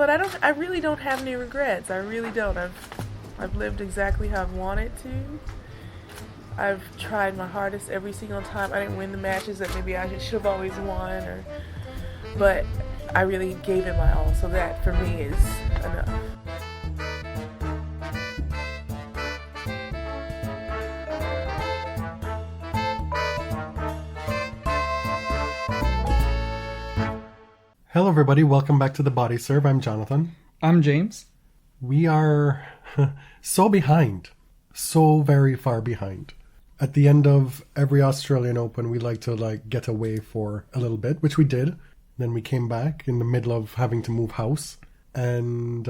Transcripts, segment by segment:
But I really don't have any regrets. I really don't. I've lived exactly how I've wanted to. I've tried my hardest every single time. I didn't win the matches that maybe I should have always won, but I really gave it my all. So that for me is enough. Hello everybody, welcome back to the Body Serve. I'm Jonathan. I'm James. We are so behind, so very far behind. At the end of every Australian Open, we like to get away for a little bit, which we did. Then we came back in the middle of having to move house, and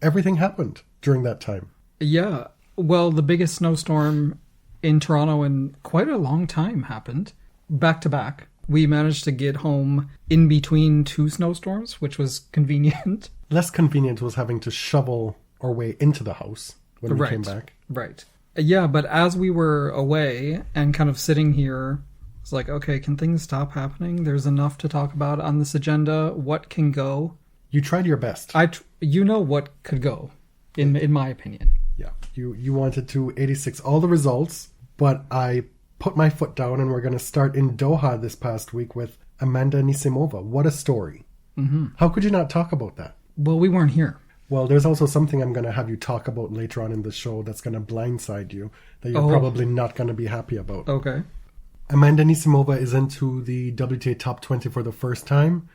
everything happened during that time. Yeah, well, the biggest snowstorm in Toronto in quite a long time happened, back to back. We managed to get home in between two snowstorms, which was convenient. Less convenient was having to shovel our way into the house when we came back. Right. Yeah, but as we were away and kind of sitting here, it's like, okay, can things stop happening? There's enough to talk about on this agenda. What can go? You tried your best. You know what could go, in my opinion. Yeah, you wanted to 86 all the results, but I put my foot down, and we're going to start in Doha this past week with Amanda Anisimova. What a story. Mm-hmm. How could you not talk about that? Well, we weren't here. Well, there's also something I'm going to have you talk about later on in the show that's going to blindside you, that you're probably not going to be happy about. Okay. Amanda Anisimova is into the WTA Top 20 for the first time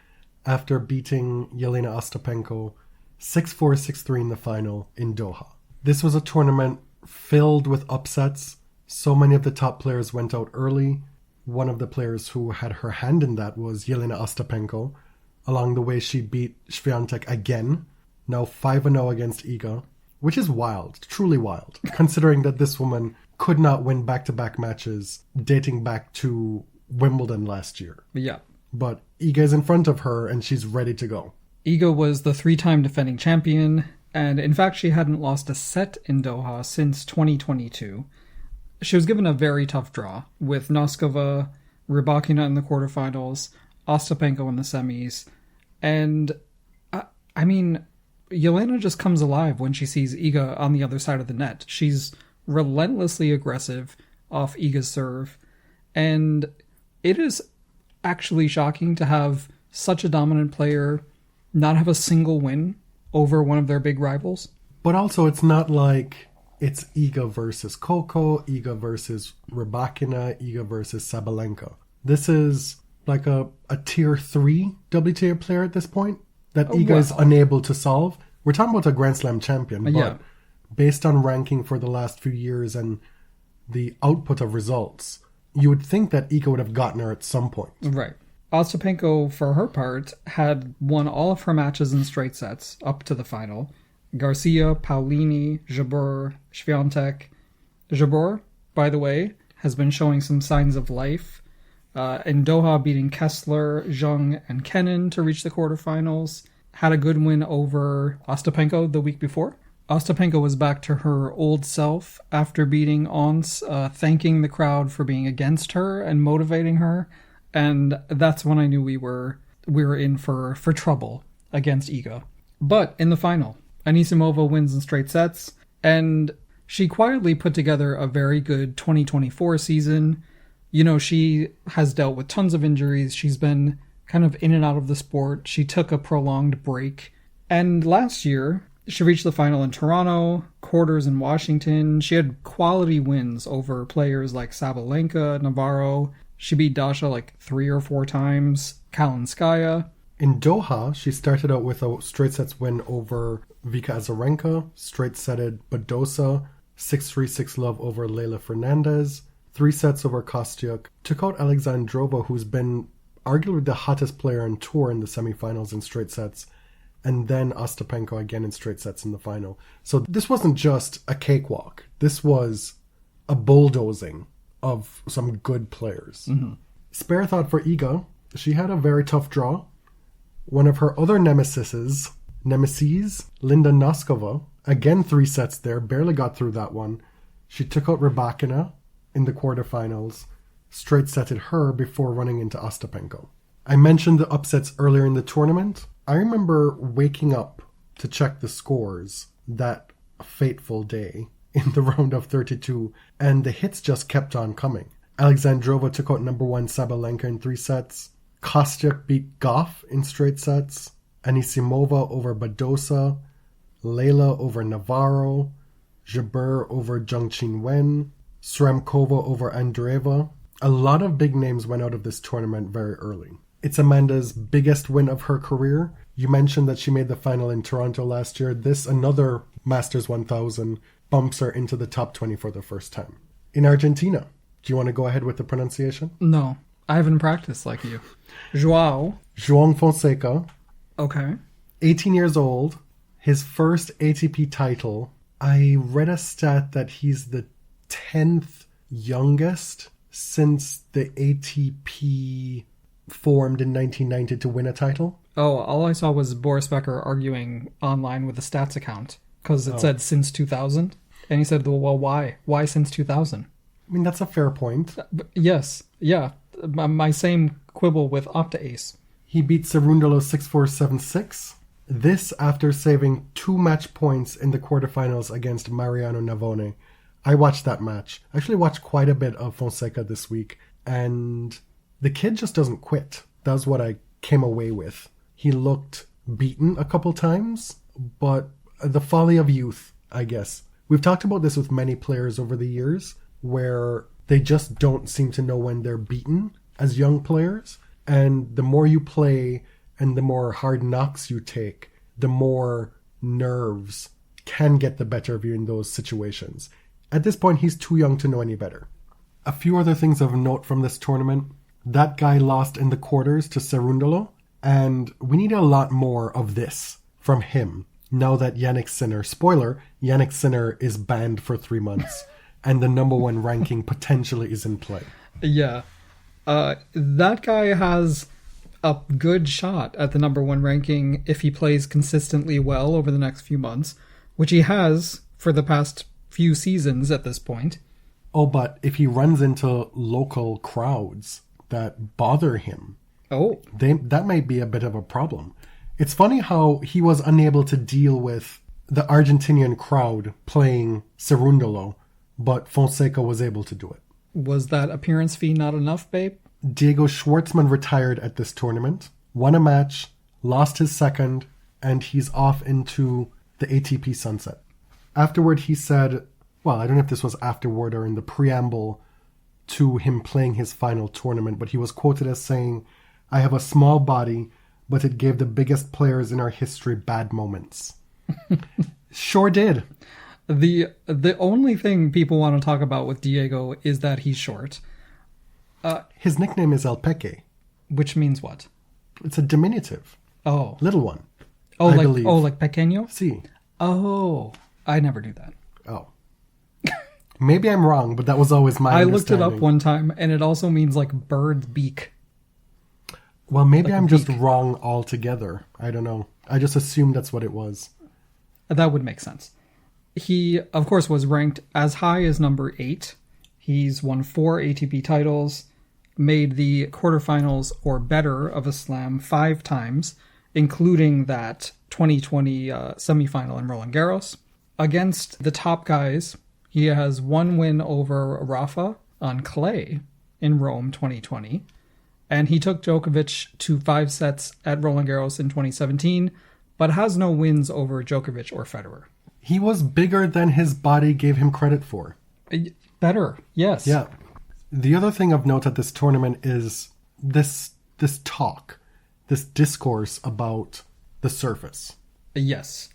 after beating Jelena Ostapenko 6-4, 6-3 in the final in Doha. This was a tournament filled with upsets. So many of the top players went out early. One of the players who had her hand in that was Jelena Ostapenko. Along the way, she beat Swiatek again, now 5-0 against Iga, which is wild, truly wild, considering that this woman could not win back-to-back matches dating back to Wimbledon last year. Yeah. But Iga is in front of her, and she's ready to go. Iga was the three-time defending champion, and in fact, she hadn't lost a set in Doha since 2022. She was given a very tough draw with Noskova, Rybakina in the quarterfinals, Ostapenko in the semis. And, I mean, Jelena just comes alive when she sees Iga on the other side of the net. She's relentlessly aggressive off Iga's serve. And it is actually shocking to have such a dominant player not have a single win over one of their big rivals. But also, it's not like it's Iga versus Coco, Iga versus Rybakina, Iga versus Sabalenka. This is like a tier 3 WTA player at this point that Iga is unable to solve. We're talking about a Grand Slam champion, but based on ranking for the last few years and the output of results, you would think that Iga would have gotten her at some point. Right. Ostapenko, for her part, had won all of her matches in straight sets up to the final. Garcia, Paolini, Jabeur, Swiatek. Jabeur, by the way, has been showing some signs of life. In Doha, beating Kessler, Zheng, and Kenin to reach the quarterfinals. Had a good win over Ostapenko the week before. Ostapenko was back to her old self after beating Ons, thanking the crowd for being against her and motivating her. And that's when I knew we were in for trouble against Iga. But in the final, Anisimova wins in straight sets, and she quietly put together a very good 2024 season. You know, she has dealt with tons of injuries. She's been kind of in and out of the sport. She took a prolonged break. And last year, she reached the final in Toronto, quarters in Washington. She had quality wins over players like Sabalenka, Navarro. She beat Dasha like 3 or 4 times, Kalinskaya. In Doha, she started out with a straight sets win over Vika Azarenka, straight-setted Badosa, 6-3, 6-love over Leylah Fernandez, 3 sets over Kostyuk, took out Alexandrova, who's been arguably the hottest player on tour in the semifinals in straight sets, and then Ostapenko again in straight sets in the final. So this wasn't just a cakewalk. This was a bulldozing of some good players. Mm-hmm. Spare thought for Iga. She had a very tough draw. One of her other nemesis, Linda Noskova, again 3 sets there, barely got through that one. She took out Rybakina in the quarterfinals, straight setted her before running into Ostapenko. I mentioned the upsets earlier in the tournament. I remember waking up to check the scores that fateful day in the round of 32, and the hits just kept on coming. Alexandrova took out number 1 Sabalenka in 3 sets. Kostyuk beat Goff in straight sets. Anisimova over Badosa. Leylah over Navarro. Jabeur over Zhangqin Wen. Sremkova over Andreeva. A lot of big names went out of this tournament very early. It's Amanda's biggest win of her career. You mentioned that she made the final in Toronto last year. This, another Masters 1000, bumps her into the top 20 for the first time. In Argentina, do you want to go ahead with the pronunciation? No, I haven't practiced like you. João Fonseca. Okay. 18 years old. His first ATP title. I read a stat that he's the 10th youngest since the ATP formed in 1990 to win a title. Oh, all I saw was Boris Becker arguing online with the stats account because it said since 2000. And he said, well, why? Why since 2000? I mean, that's a fair point. Yes. Yeah. My same quibble with Opta Ace. He beat Cerundolo 6-4, 7-6. This after saving 2 match points in the quarterfinals against Mariano Navone. I watched that match. I actually watched quite a bit of Fonseca this week. And the kid just doesn't quit. That's what I came away with. He looked beaten a couple times, but the folly of youth, I guess. We've talked about this with many players over the years, where they just don't seem to know when they're beaten as young players. And the more you play and the more hard knocks you take, the more nerves can get the better of you in those situations. At this point, he's too young to know any better. A few other things of note from this tournament. That guy lost in the quarters to Cerundolo, and we need a lot more of this from him now that Jannik Sinner, spoiler, Jannik Sinner is banned for 3 months and the number 1 ranking potentially is in play. Yeah. That guy has a good shot at the number 1 ranking if he plays consistently well over the next few months, which he has for the past few seasons at this point. Oh, but if he runs into local crowds that bother him, that might be a bit of a problem. It's funny how he was unable to deal with the Argentinian crowd playing Cerundolo, but Fonseca was able to do it. Was that appearance fee not enough, babe? Diego Schwartzman retired at this tournament, won a match, lost his second, and he's off into the ATP sunset. Afterward, he said, well, I don't know if this was afterward or in the preamble to him playing his final tournament, but he was quoted as saying, "I have a small body, but it gave the biggest players in our history bad moments." Sure did. The only thing people want to talk about with Diego is that he's short. His nickname is El Peque. Which means what? It's a diminutive. Oh. Little one. Oh, I like believe. like pequeño? Si. Oh. I never knew that. Oh. Maybe I'm wrong, but that was always my understanding. I looked it up one time, and it also means like bird's beak. Well, maybe I'm just wrong altogether. I don't know. I just assumed that's what it was. That would make sense. He, of course, was ranked as high as number 8. He's won 4 ATP titles, made the quarterfinals or better of a slam 5 times, including that 2020 semifinal in Roland Garros. Against the top guys, he has 1 win over Rafa on clay in Rome 2020. And he took Djokovic to 5 sets at Roland Garros in 2017, but has no wins over Djokovic or Federer. He was bigger than his body gave him credit for. Better, yes. Yeah. The other thing of note at this tournament is this talk, this discourse about the surface. Yes.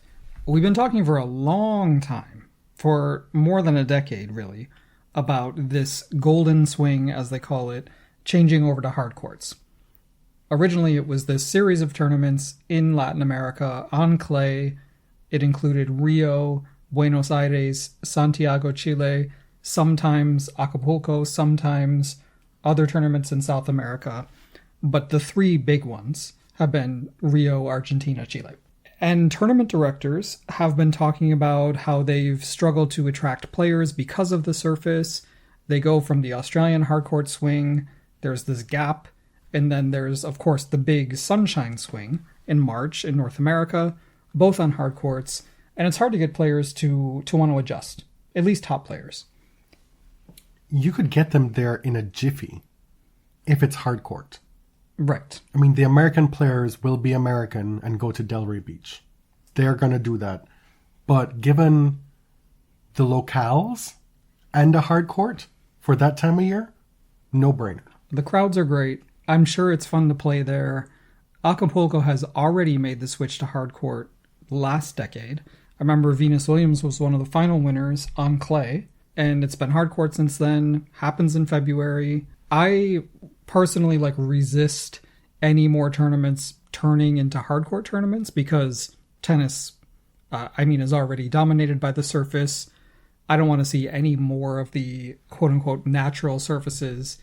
We've been talking for a long time, for more than a decade, really, about this golden swing, as they call it, changing over to hard courts. Originally, it was this series of tournaments in Latin America on clay. It included Rio, Buenos Aires, Santiago, Chile, sometimes Acapulco, sometimes other tournaments in South America. But the 3 big ones have been Rio, Argentina, Chile. And tournament directors have been talking about how they've struggled to attract players because of the surface. They go from the Australian hardcourt swing, there's this gap, and then there's, of course, the big sunshine swing, in March in North America, both on hard courts, and it's hard to get players to want to adjust, at least top players. You could get them there in a jiffy if it's hard court. Right. I mean, the American players will be American and go to Delray Beach. They're going to do that. But given the locales and a hard court for that time of year, no brainer. The crowds are great. I'm sure it's fun to play there. Acapulco has already made the switch to hard court last decade. I remember Venus Williams was one of the final winners on clay, and it's been hard court since then. Happens in February. I personally resist any more tournaments turning into hard court tournaments because tennis, is already dominated by the surface. I don't want to see any more of the quote-unquote natural surfaces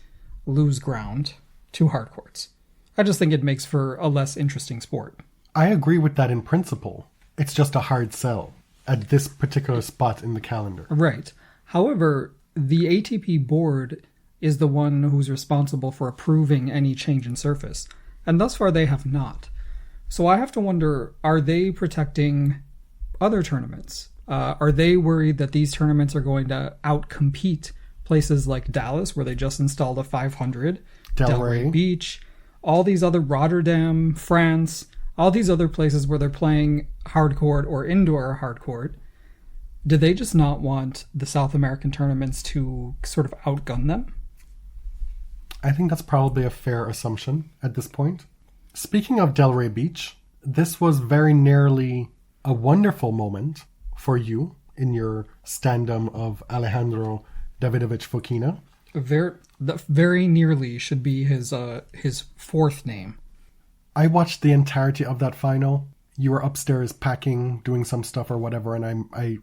lose ground to hard courts. I just think it makes for a less interesting sport. I agree with that in principle. It's just a hard sell at this particular spot in the calendar. Right. However, the ATP board is the one who's responsible for approving any change in surface. And thus far, they have not. So I have to wonder, are they protecting other tournaments? Are they worried that these tournaments are going to outcompete places like Dallas, where they just installed a 500, Delray Beach, all these other Rotterdam, France, all these other places where they're playing hard court or indoor hard court? Do they just not want the South American tournaments to sort of outgun them? I think that's probably a fair assumption at this point. Speaking of Delray Beach, this was very nearly a wonderful moment for you in your stand-up of Alejandro Davidovich Fokina. Very nearly should be his fourth name. I watched the entirety of that final. You were upstairs packing, doing some stuff or whatever, and I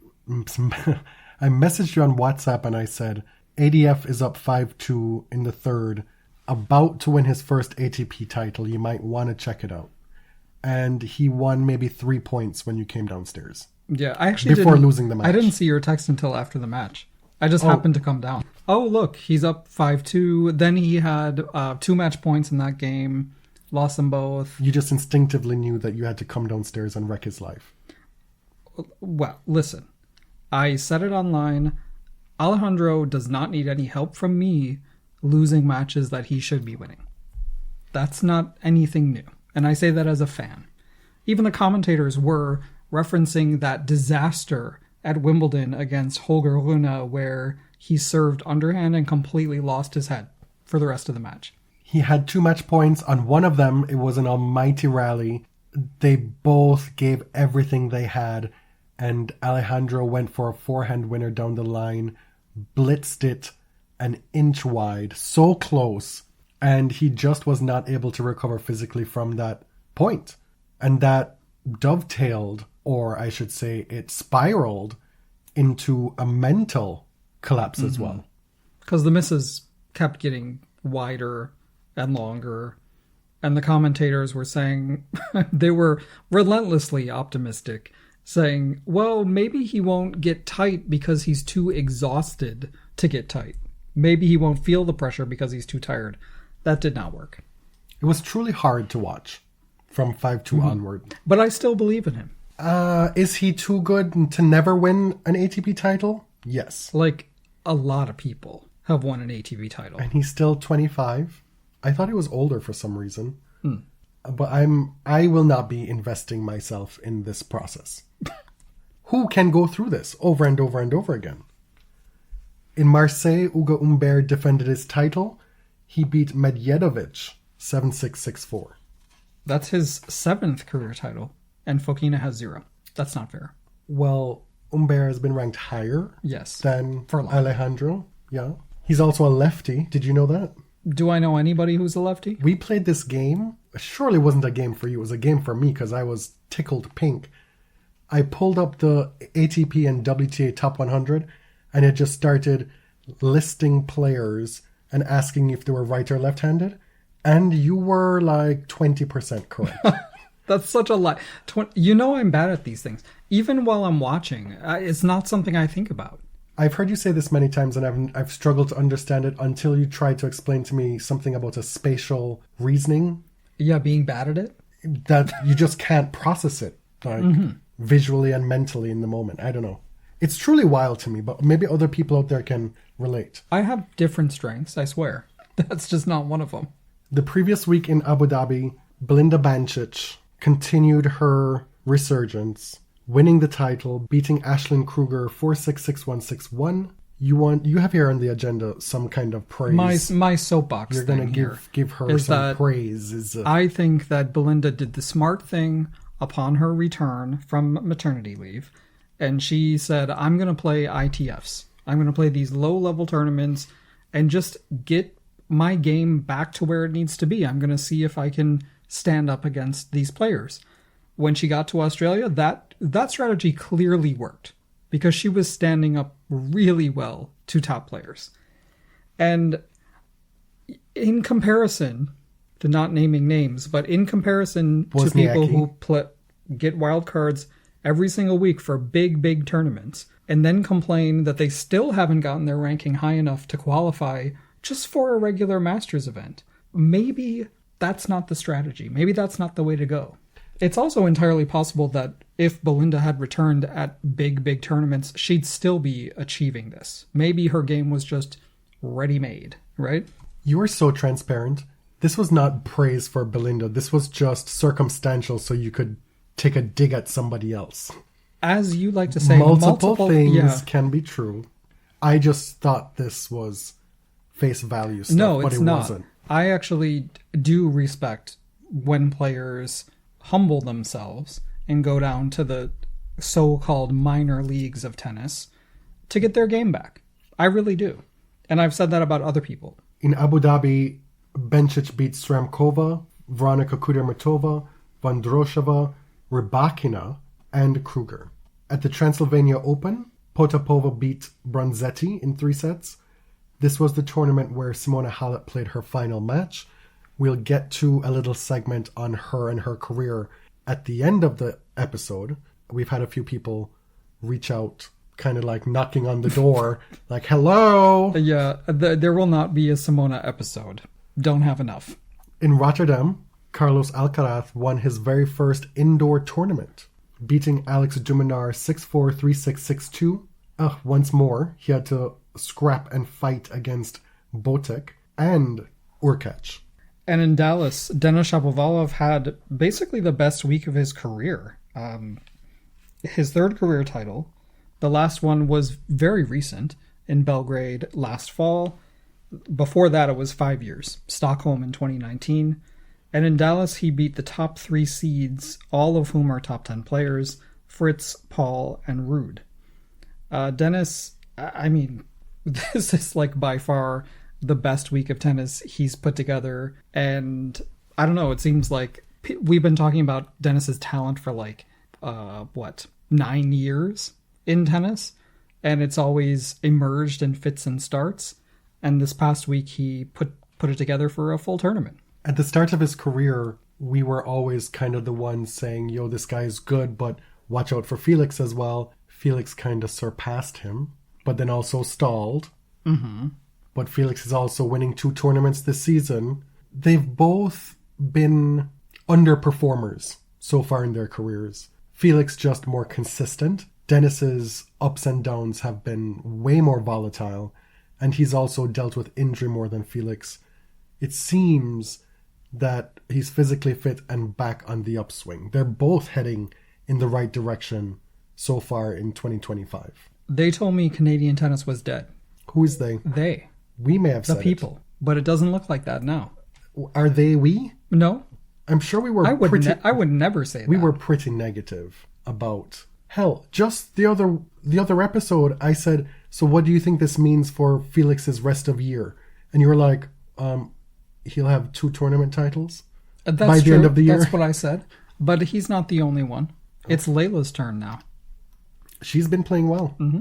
messaged you on WhatsApp and I said, ADF is up 5-2 in the third, about to win his first ATP title. You might want to check it out. And he won maybe 3 points when you came downstairs. Yeah, I actually before losing the match. I didn't see your text until after the match. I just happened to come down. Oh, look, he's up 5-2. Then he had 2 match points in that game. Lost them both. You just instinctively knew that you had to come downstairs and wreck his life. Well, listen. I said it online. Alejandro does not need any help from me losing matches that he should be winning. That's not anything new. And I say that as a fan. Even the commentators were referencing that disaster at Wimbledon against Holger Rune where he served underhand and completely lost his head for the rest of the match. He had 2 match points. On one of them, it was an almighty rally. They both gave everything they had, and Alejandro went for a forehand winner down the line, blitzed it an inch wide, so close, and he just was not able to recover physically from that point. And that dovetailed, or I should say it spiraled, into a mental collapse as well. Because the misses kept getting wider and longer, and the commentators were saying, they were relentlessly optimistic, saying, well, maybe he won't get tight because he's too exhausted to get tight. Maybe he won't feel the pressure because he's too tired. That did not work. It was truly hard to watch from 5-2 onward. But I still believe in him. Is he too good to never win an ATP title? Yes. Like, a lot of people have won an ATP title. And he's still 25. I thought he was older for some reason. But I will not be investing myself in this process. Who can go through this over and over and over again? In Marseille, Ugo Humbert defended his title. He beat Medjedovic 7-6, 6-4. That's his 7th career title, and Fokina has 0. That's not fair. Well, Humbert has been ranked higher than Alejandro. Yeah. He's also a lefty. Did you know that? Do I know anybody who's a lefty? We played this game. Surely it wasn't a game for you. It was a game for me because I was tickled pink. I pulled up the ATP and WTA Top 100 and it just started listing players and asking if they were right or left-handed. And you were like 20% correct. That's such a lie. You know I'm bad at these things. Even while I'm watching, it's not something I think about. I've heard you say this many times, and I've struggled to understand it until you tried to explain to me something about a spatial reasoning. Yeah, being bad at it? that you just can't process it, like, visually and mentally in the moment. I don't know. It's truly wild to me, but maybe other people out there can relate. I have different strengths, I swear. That's just not one of them. The previous week in Abu Dhabi, Belinda Bencic continued her resurgence, winning the title, beating Ashlyn Kruger 4-6, 6-1, 6-1. You have here on the agenda some kind of praise. My soapbox. You're going to give her some praise. I think that Belinda did the smart thing upon her return from maternity leave, and she said, "I'm going to play ITFs. I'm going to play these low-level tournaments and just get my game back to where it needs to be. I'm going to see if I can stand up against these players." When she got to Australia, that strategy clearly worked, because she was standing up really well to top players. And in comparison to, not naming names, but in comparison to people who get wild cards every single week for big tournaments and then complain that they still haven't gotten their ranking high enough to qualify just for a regular Masters event, maybe that's not the strategy. Maybe that's not the way to go. It's also entirely possible that if Belinda had returned at big tournaments, she'd still be achieving this. Maybe her game was just ready-made, right? You are so transparent. This was not praise for Belinda. This was just circumstantial so you could take a dig at somebody else. As you like to say, multiple things can be true. I just thought this was face value stuff, no, but it's it not. wasn't. I actually do respect when players humble themselves and go down to the so-called minor leagues of tennis to get their game back. I really do. And I've said that about other people. In Abu Dhabi, Bencic beat Stramkova, Veronika Kudermetova, Vondroshova, Rybakina, and Kruger. At the Transylvania Open, Potapova beat Bronzetti in 3 sets. This was the tournament where Simona Halep played her final match. We'll get to a little segment on her and her career at the end of the episode. We've had a few people reach out, kind of like knocking on the door, like, hello! Yeah, there will not be a Simona episode. Don't have enough. In Rotterdam, Carlos Alcaraz won his very first indoor tournament, beating Alex Duminar 6-4, 3-6, 6-2. Once more, he had to scrap and fight against Botek and Urkac. And in Dallas, Denis Shapovalov had basically the best week of his career. His third career title. The last one was very recent in Belgrade last fall. Before that, it was 5 years. Stockholm in 2019. And in Dallas, he beat the top 3 seeds, all of whom are top 10 players, Fritz, Paul, and Ruud. Dennis, I mean, this is like by far the best week of tennis he's put together. And I don't know, it seems like we've been talking about Dennis's talent for 9 years in tennis. And it's always emerged in fits and starts. And this past week, he put it together for a full tournament. At the start of his career, we were always kind of the ones saying, yo, this guy is good, but watch out for Felix as well. Felix kind of surpassed him, but then also stalled. Mm-hmm. But Felix is also winning 2 tournaments this season. They've both been underperformers so far in their careers. Felix just more consistent. Dennis's ups and downs have been way more volatile, and he's also dealt with injury more than Felix. It seems that he's physically fit and back on the upswing. They're both heading in the right direction so far in 2025. They told me Canadian tennis was dead. Who is they? They. We may have said the people. But it doesn't look like that now. Are they we? No. I'm sure we were I would never say that. We were pretty negative about... Hell, just the other episode, I said, so what do you think this means for Felix's rest of year? And you were like, he'll have 2 tournament titles by the end of the year. That's what I said. But he's not the only one. It's Layla's turn now. She's been playing well. Mm-hmm.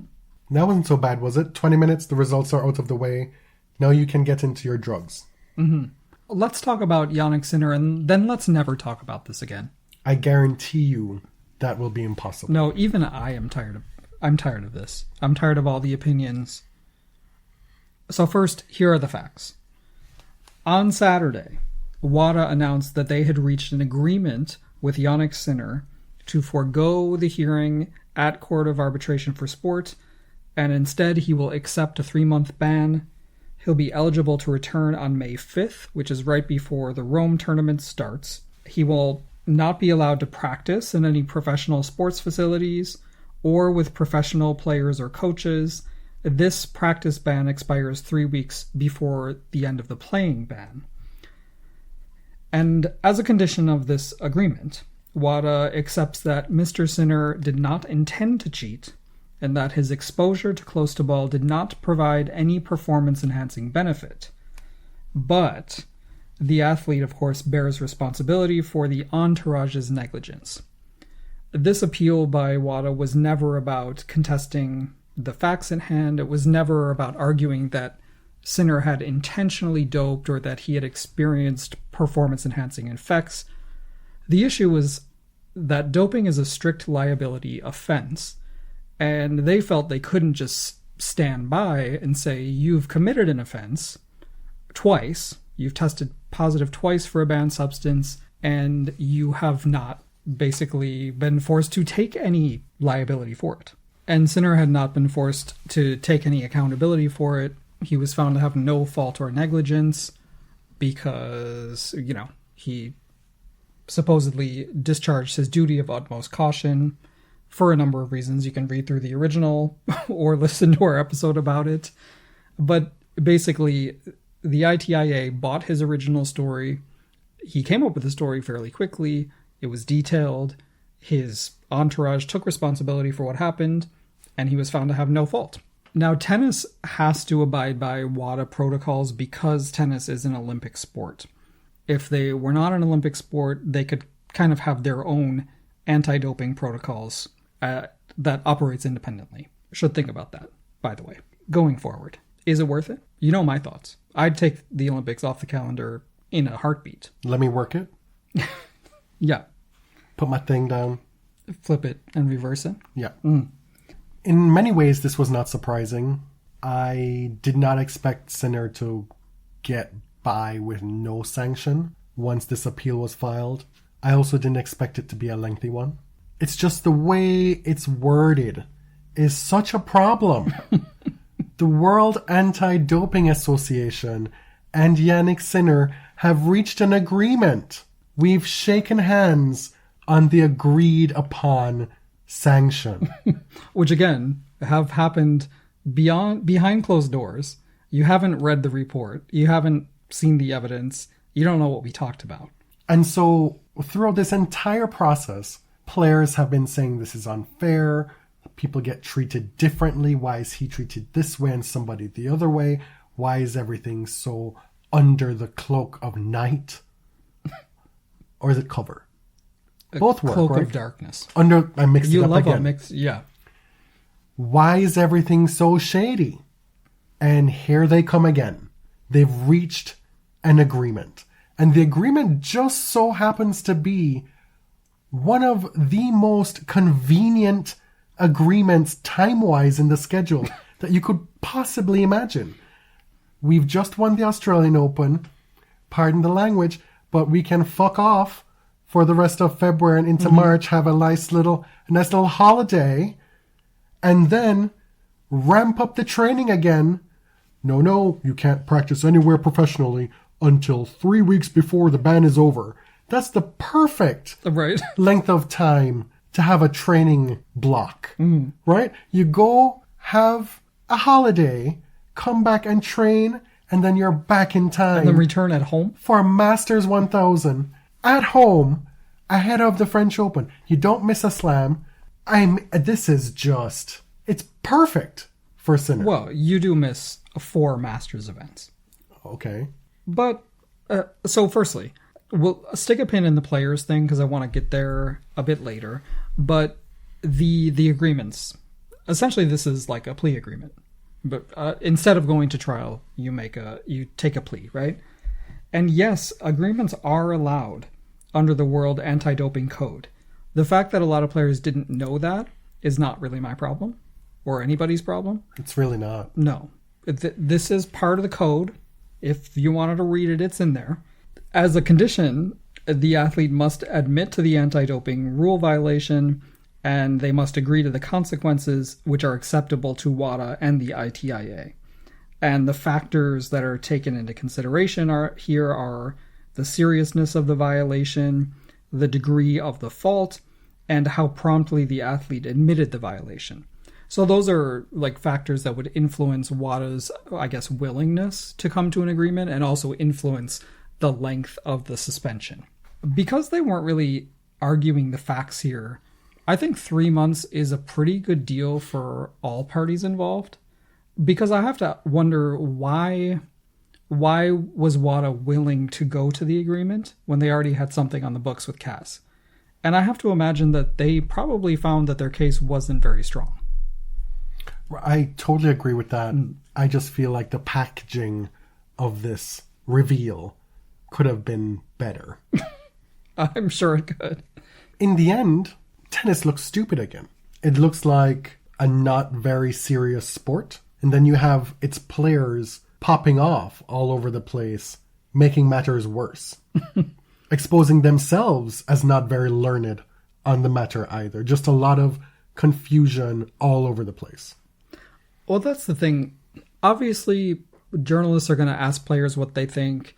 That wasn't so bad, was it? 20 minutes, the results are out of the way. Now you can get into your drugs. Mm-hmm. Let's talk about Jannik Sinner, and then let's never talk about this again. I guarantee you that will be impossible. No, even I am tired of... I'm tired of this. I'm tired of all the opinions. So first, here are the facts. On Saturday, WADA announced that they had reached an agreement with Jannik Sinner to forego the hearing at Court of Arbitration for Sport, and instead he will accept a 3-month ban. He'll be eligible to return on May 5th, which is right before the Rome tournament starts. He will not be allowed to practice in any professional sports facilities or with professional players or coaches. This practice ban expires 3 weeks before the end of the playing ban. And as a condition of this agreement, WADA accepts that Mr. Sinner did not intend to cheat and that his exposure to close to ball did not provide any performance-enhancing benefit. But the athlete, of course, bears responsibility for the entourage's negligence. This appeal by WADA was never about contesting the facts at hand. It was never about arguing that Sinner had intentionally doped or that he had experienced performance-enhancing effects. The issue was that doping is a strict liability offense, and they felt they couldn't just stand by and say, you've committed an offense twice, you've tested positive twice for a banned substance, and you have not basically been forced to take any liability for it. And Sinner had not been forced to take any accountability for it. He was found to have no fault or negligence because, he supposedly discharged his duty of utmost caution for a number of reasons. You can read through the original or listen to our episode about it. But basically, the ITIA bought his original story. He came up with the story fairly quickly. It was detailed. His entourage took responsibility for what happened, and he was found to have no fault. Now, tennis has to abide by WADA protocols because tennis is an Olympic sport. If they were not an Olympic sport, they could kind of have their own anti-doping protocols that operates independently. Should think about that, by the way. Going forward, is it worth it? You know my thoughts. I'd take the Olympics off the calendar in a heartbeat. Let me work it. Yeah. Put my thing down. Flip it and reverse it. Yeah. In many ways, this was not surprising. I did not expect Sinner to get by with no sanction once this appeal was filed. I also didn't expect it to be a lengthy one. It's just the way it's worded is such a problem. The World Anti-Doping Association and Jannik Sinner have reached an agreement. We've shaken hands on the agreed upon sanction. Which again, have happened behind closed doors. You haven't read the report. You haven't seen the evidence. You don't know what we talked about. And so throughout this entire process, players have been saying this is unfair. People get treated differently. Why is he treated this way and somebody the other way? Why is everything so under the cloak of night? Or is it cover? Both work, cloak right? of darkness. I mixed it up love again. a mix, yeah. Why is everything so shady? And here they come again. They've reached an agreement. And the agreement just so happens to be one of the most convenient agreements time-wise in the schedule that you could possibly imagine. We've just won the Australian Open. Pardon the language, but we can fuck off for the rest of February and into March, have a nice little holiday, and then ramp up the training again. No, you can't practice anywhere professionally until 3 weeks before the ban is over. That's the perfect length of time to have a training block, right? You go have a holiday, come back and train, and then you're back in time. And then return at home? For Masters 1000 at home ahead of the French Open. You don't miss a slam. This is just, it's perfect for Sinner. Well, you do miss 4 Masters events. Okay. But, so firstly, we'll stick a pin in the players thing because I want to get there a bit later. But the agreements, essentially this is like a plea agreement. But instead of going to trial, you take a plea, right? And yes, agreements are allowed under the World Anti-Doping Code. The fact that a lot of players didn't know that is not really my problem or anybody's problem. It's really not. No. This is part of the code. If you wanted to read it, it's in there. As a condition The athlete must admit to the anti-doping rule violation, and they must agree to the consequences which are acceptable to WADA and the ITIA. And the factors that are taken into consideration are the seriousness of the violation, the degree of the fault, and how promptly the athlete admitted the violation. So those are like factors that would influence WADA's, I guess, willingness to come to an agreement and also influence the length of the suspension. Because they weren't really arguing the facts here, I think 3 months is a pretty good deal for all parties involved. Because I have to wonder why was WADA willing to go to the agreement when they already had something on the books with CAS? And I have to imagine that they probably found that their case wasn't very strong. I totally agree with that. I just feel like the packaging of this reveal could have been better. I'm sure it could. In the end, tennis looks stupid again. It looks like a not very serious sport. And then you have its players popping off all over the place, making matters worse. Exposing themselves as not very learned on the matter either. Just a lot of confusion all over the place. Well, that's the thing. Obviously, journalists are going to ask players what they think.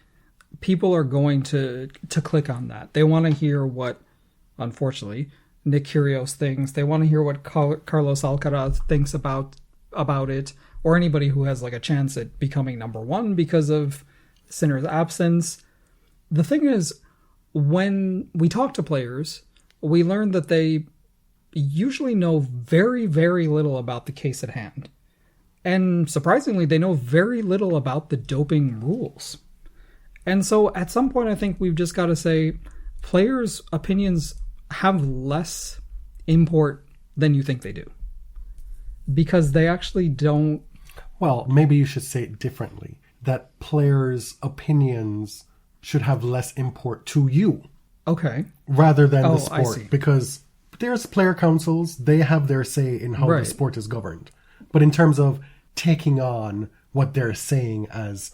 People are going to click on that. They want to hear what, unfortunately, Nick Kyrgios thinks. They want to hear what Carlos Alcaraz thinks about it, or anybody who has like a chance at becoming number one because of Sinner's absence. The thing is, when we talk to players, we learn that they usually know very, very little about the case at hand. And surprisingly, they know very little about the doping rules. And so at some point, I think we've just got to say players' opinions have less import than you think they do. Because they actually don't... Well, maybe you should say it differently. That players' opinions should have less import to you. Okay. Rather than the sport. I see. Because there's player councils, they have their say in how the sport is governed. But in terms of taking on what they're saying as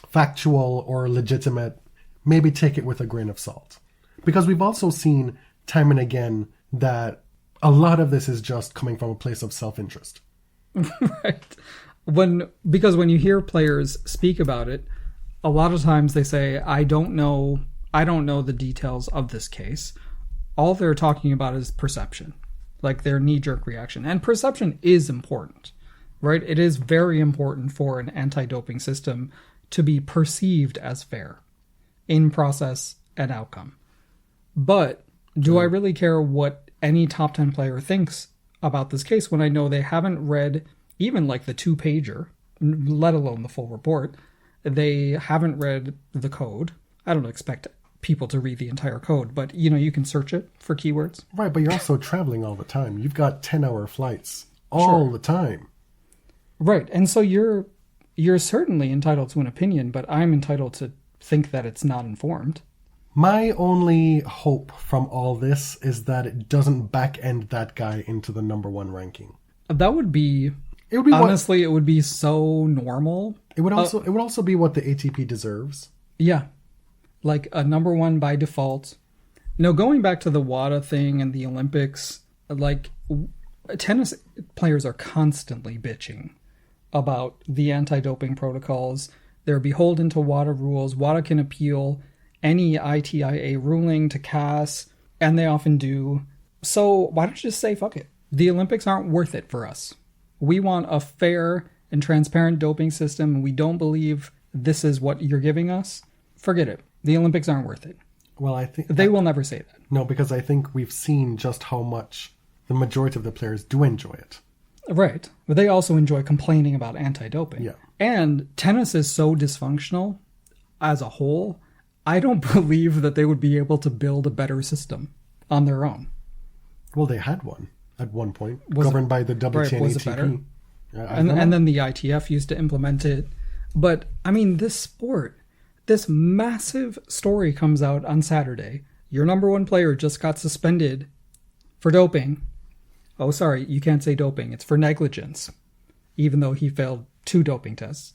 factual or legitimate, maybe take it with a grain of salt. Because we've also seen time and again that a lot of this is just coming from a place of self-interest. Right. Because when you hear players speak about it, a lot of times they say, I don't know the details of this case. All they're talking about is perception, like their knee-jerk reaction. And perception is important, right? It is very important for an anti-doping system to be perceived as fair in process and outcome. But do I really care what any top 10 player thinks about this case when I know they haven't read even like the 2-pager, let alone the full report? They haven't read the code. I don't expect people to read the entire code, but you can search it for keywords. Right, but you're also traveling all the time. You've got 10-hour flights all the time. Right, and so you're certainly entitled to an opinion, but I'm entitled to think that it's not informed. My only hope from all this is that it doesn't back-end that guy into the number one ranking. That would be... It would be so normal. It would also be what the ATP deserves. Yeah. Like a number one by default. No, going back to the WADA thing and the Olympics, like tennis players are constantly bitching about the anti-doping protocols. They're beholden to WADA rules. WADA can appeal any ITIA ruling to CAS, and they often do. So why don't you just say, fuck it. The Olympics aren't worth it for us. We want a fair and transparent doping system, and we don't believe this is what you're giving us. Forget it. The Olympics aren't worth it. Well, I think... They will never say that. No, because I think we've seen just how much the majority of the players do enjoy it. Right. But they also enjoy complaining about anti-doping. Yeah. And tennis is so dysfunctional as a whole, I don't believe that they would be able to build a better system on their own. Well, they had one at one point, governed by the WTA and was ATP. It better? And then the ITF used to implement it. But, I mean, this sport, this massive story comes out on Saturday. Your number one player just got suspended for doping. Oh, sorry, you can't say doping. It's for negligence, even though he failed 2 doping tests.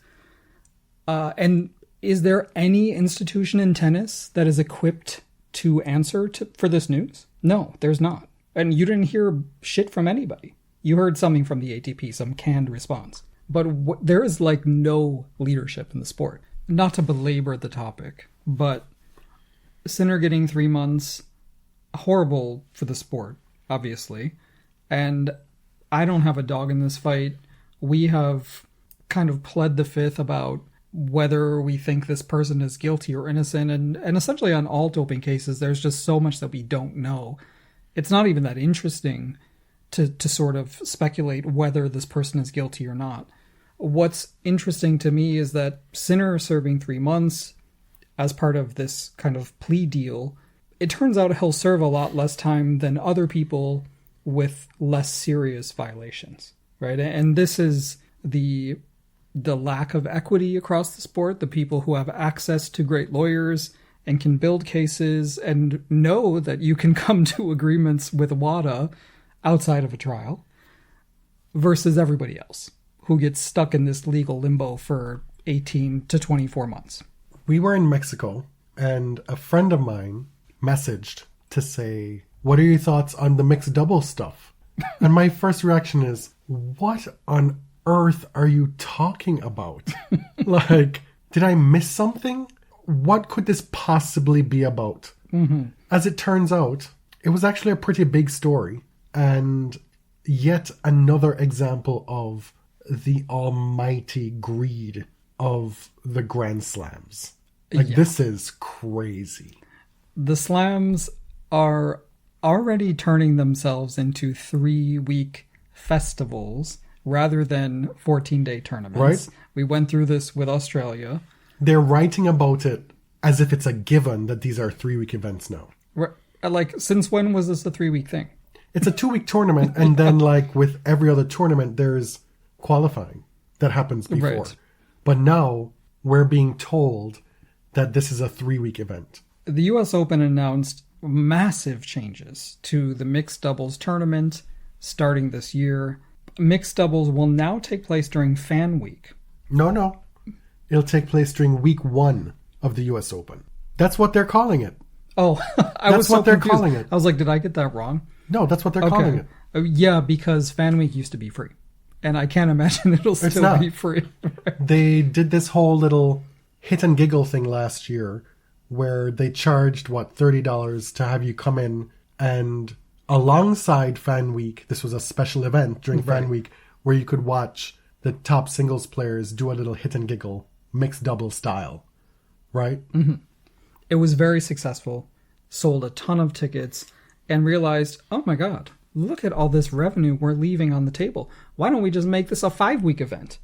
And is there any institution in tennis that is equipped to answer for this news? No, there's not. And you didn't hear shit from anybody. You heard something from the ATP, some canned response. But there is like no leadership in the sport. Not to belabor the topic, but Sinner getting 3 months, horrible for the sport, obviously. And I don't have a dog in this fight. We have kind of pled the fifth about whether we think this person is guilty or innocent. And essentially on all doping cases, there's just so much that we don't know. It's not even that interesting to sort of speculate whether this person is guilty or not. What's interesting to me is that Sinner serving 3 months as part of this kind of plea deal, it turns out he'll serve a lot less time than other people with less serious violations, right? And this is the lack of equity across the sport, the people who have access to great lawyers and can build cases and know that you can come to agreements with WADA outside of a trial versus everybody else who gets stuck in this legal limbo for 18 to 24 months. We were in Mexico, and a friend of mine messaged to say, what are your thoughts on the mixed double stuff? And my first reaction is, what on earth are you talking about? Like, did I miss something? What could this possibly be about? Mm-hmm. As it turns out, it was actually a pretty big story, and yet another example of the almighty greed of the Grand Slams. Like, this is crazy. The slams are already turning themselves into 3-week festivals rather than 14-day tournaments. Right. We went through this with Australia. They're writing about it as if it's a given that these are 3-week events now. Like, since when was this a 3-week thing? It's a 2-week tournament, and then, like with every other tournament, there's qualifying that happens before. Right. But now we're being told that this is a 3-week event. The US Open announced massive changes to the mixed doubles tournament starting this year. Mixed doubles will now take place during Fan Week. No. It'll take place during week 1 of the US Open. That's what they're calling it. Oh, that's what they're calling it. I was like, did I get that wrong? No, that's what they're calling it. Yeah, because Fan Week used to be free. And I can't imagine it'll still be free. They did this whole little hit and giggle thing last year where they charged, $30 to have you come in, and alongside Fan Week, this was a special event during Fan Week where you could watch the top singles players do a little hit and giggle, mixed double style, right? Mm-hmm. It was very successful, sold a ton of tickets, and realized, oh my God, look at all this revenue we're leaving on the table. Why don't we just make this a 5-week event?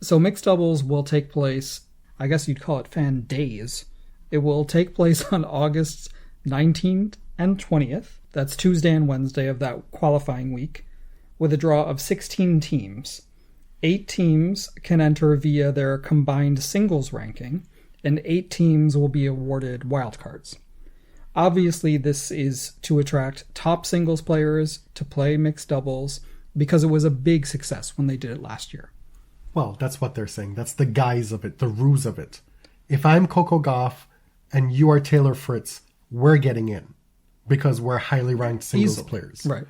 So mixed doubles will take place, I guess you'd call it Fan Days. It will take place on August 19th and 20th. That's Tuesday and Wednesday of that qualifying week, with a draw of 16 teams. 8 teams can enter via their combined singles ranking, and 8 teams will be awarded wildcards. Obviously, this is to attract top singles players to play mixed doubles because it was a big success when they did it last year. Well, that's what they're saying. That's the guise of it, the ruse of it. If I'm Coco Gauff and you are Taylor Fritz, we're getting in because we're highly ranked singles players. Right.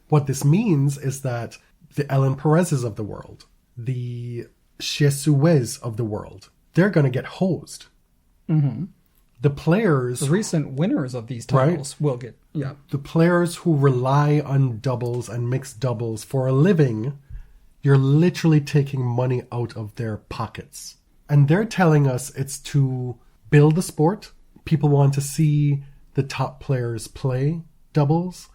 What this means is that the Ellen Perez's of the world, the Chiesues of the world, they're going to get hosed. Mm-hmm. The players... The recent winners of these titles will get... Yeah. The players who rely on doubles and mixed doubles for a living, you're literally taking money out of their pockets. And they're telling us it's to build the sport. People want to see the top players play doubles,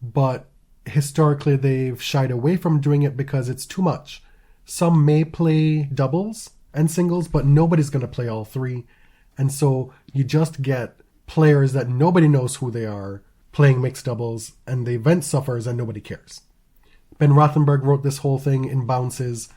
but historically they've shied away from doing it because it's too much. Some may play doubles and singles, but nobody's going to play all 3. And so you just get players that nobody knows who they are playing mixed doubles, and the event suffers and nobody cares. Ben Rothenberg wrote this whole thing in Bounces,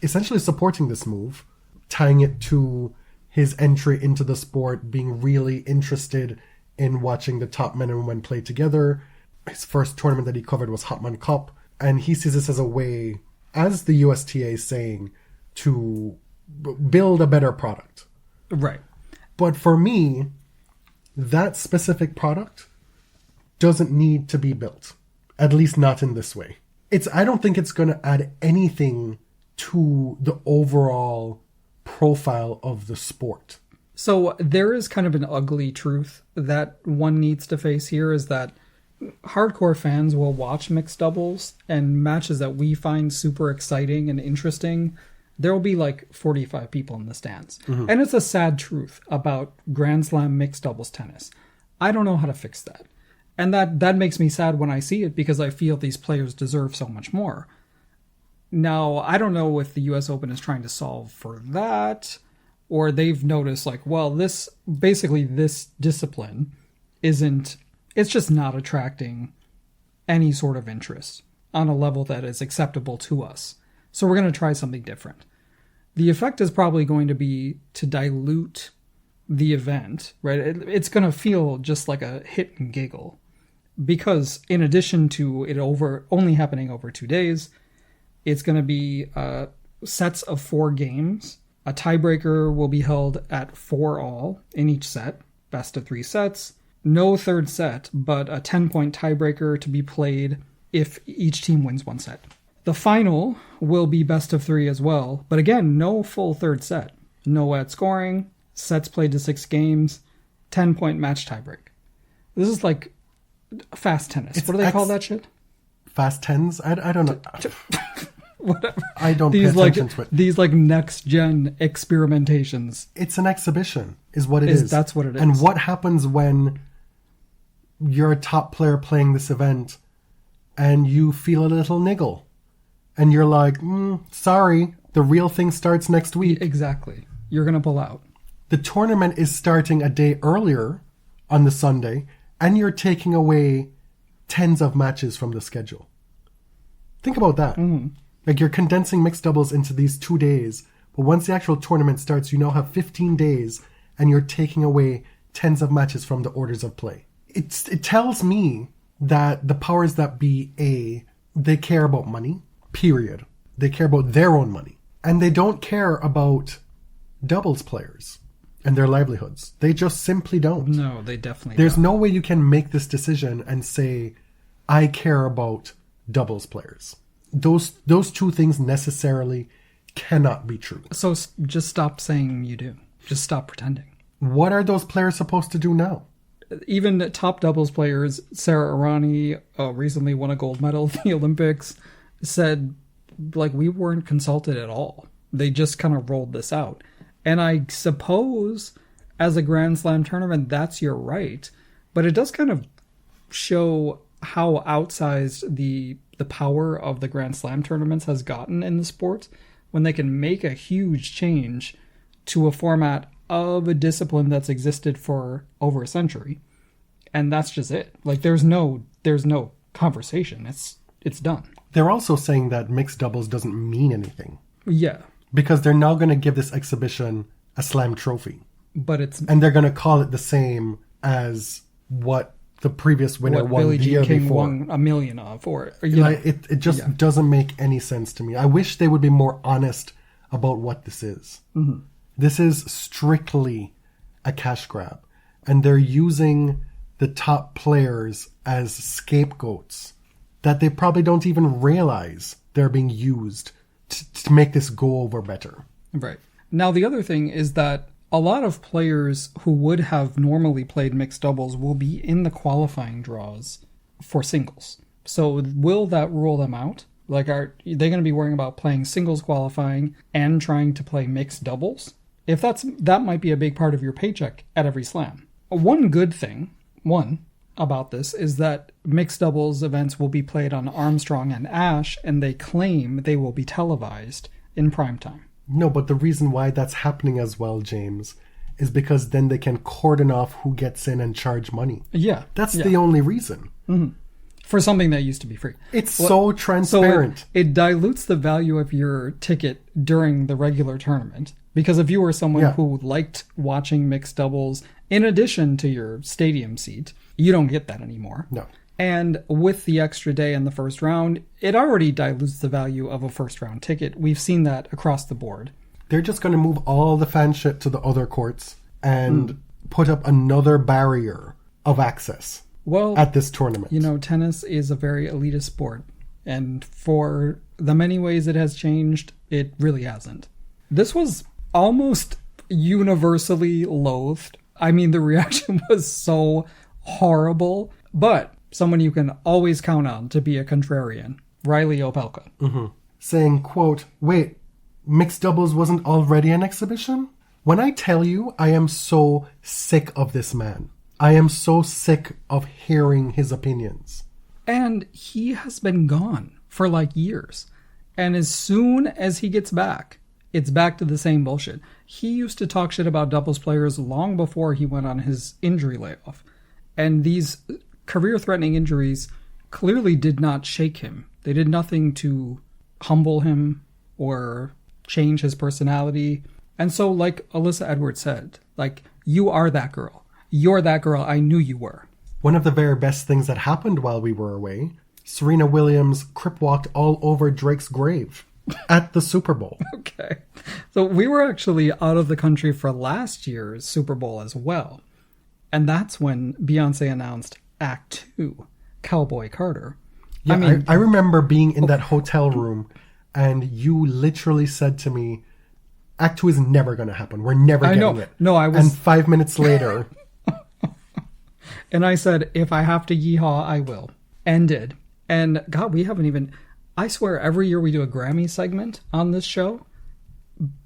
essentially supporting this move, tying it to his entry into the sport, being really interested in watching the top men and women play together. His first tournament that he covered was Hopman Cup, and he sees this as a way, as the USTA is saying, to build a better product. Right. But for me, that specific product doesn't need to be built. At least not in this way. I don't think it's going to add anything to the overall profile of the sport. So there is kind of an ugly truth that one needs to face here, is that hardcore fans will watch mixed doubles and matches that we find super exciting and interesting. There will be like 45 people in the stands. Mm-hmm. And it's a sad truth about Grand Slam mixed doubles tennis. I don't know how to fix that. And that makes me sad when I see it, because I feel these players deserve so much more. Now, I don't know if the US Open is trying to solve for that, or they've noticed like, well, this discipline it's just not attracting any sort of interest on a level that is acceptable to us. So we're going to try something different. The effect is probably going to be to dilute the event, right? It's going to feel just like a hit and giggle, because in addition to it only happening over 2 days, it's going to be sets of 4 games. A tiebreaker will be held at 4-all in each set, best of 3 sets. No third set, but a 10-point tiebreaker to be played if each team wins 1 set. The final will be best of 3 as well, but again, no full third set. No ad scoring, sets played to 6 games, 10-point match tiebreak. This is like fast tennis. What do they call that shit? Fast tens? I don't know. Whatever. I don't pay attention to it. These like next-gen experimentations. It's an exhibition, is what it is. That's what it is. And what happens when you're a top player playing this event and you feel a little niggle? And you're like, sorry, the real thing starts next week. Exactly. You're going to pull out. The tournament is starting a day earlier on the Sunday, and you're taking away tens of matches from the schedule. Think about that. Mm-hmm. Like, you're condensing mixed doubles into these 2 days, but once the actual tournament starts, you now have 15 days, and you're taking away tens of matches from the orders of play. It tells me that the powers that be, they care about money, period. They care about their own money. And they don't care about doubles players and their livelihoods. They just simply don't. No, they definitely There's don't. no way you can make this decision and say, I care about doubles players. Those 2 things necessarily cannot be true. So just stop saying you do. Just stop pretending. What are those players supposed to do now? Even top doubles players, Sarah Irani recently won a gold medal at the Olympics, said, like, we weren't consulted at all. They just kind of rolled this out. And I suppose as a Grand Slam tournament, that's your right. But it does kind of show how outsized the power of the Grand Slam tournaments has gotten in the sport, when they can make a huge change to a format of a discipline that's existed for over a century. And that's just it. Like, there's no conversation. It's done. They're also saying that mixed doubles doesn't mean anything. Yeah. Because they're now going to give this exhibition a slam trophy. And they're going to call it the same as what the previous winner won Billie the Jean year King before. won $1 million of, or it just doesn't make any sense to me. I wish they would be more honest about what this is. Mm-hmm. This is strictly a cash grab, and they're using the top players as scapegoats that they probably don't even realize they're being used to make this go over better. Right. Now, the other thing is that a lot of players who would have normally played mixed doubles will be in the qualifying draws for singles. So will that rule them out? Like, are they going to be worrying about playing singles qualifying and trying to play mixed doubles? If that might be a big part of your paycheck at every slam. One good thing, about this is that mixed doubles events will be played on Armstrong and Ashe, and they claim they will be televised in primetime. No, but the reason why that's happening as well, James, is because then they can cordon off who gets in and charge money. Yeah. That's the only reason. Mm-hmm. For something that used to be free. It's so transparent. So it dilutes the value of your ticket during the regular tournament. Because if you were someone who liked watching mixed doubles in addition to your stadium seat, you don't get that anymore. No. And with the extra day in the first round, it already dilutes the value of a first round ticket. We've seen that across the board. They're just going to move all the fan shit to the other courts and put up another barrier of access at this tournament. You know, tennis is a very elitist sport. And for the many ways it has changed, it really hasn't. This was almost universally loathed. I mean, the reaction was so horrible. But someone you can always count on to be a contrarian, Riley Opelka. Mm-hmm. Saying, quote, wait, mixed doubles wasn't already an exhibition? When I tell you, I am so sick of this man. I am so sick of hearing his opinions. And he has been gone for like years. And as soon as he gets back, it's back to the same bullshit. He used to talk shit about doubles players long before he went on his injury layoff. And these career-threatening injuries clearly did not shake him. They did nothing to humble him or change his personality. And so, like Alyssa Edwards said, like, you are that girl. You're that girl I knew you were. One of the very best things that happened while we were away, Serena Williams crip walked all over Drake's grave at the Super Bowl. Okay. So we were actually out of the country for last year's Super Bowl as well. And that's when Beyonce announced Act 2, Cowboy Carter. Yeah, I remember being in that hotel room and you literally said to me, Act 2 is never going to happen. We're never getting it. No, I was... And 5 minutes later... And I said, if I have to yeehaw, I will. And did. And God, we haven't even... I swear every year we do a Grammy segment on this show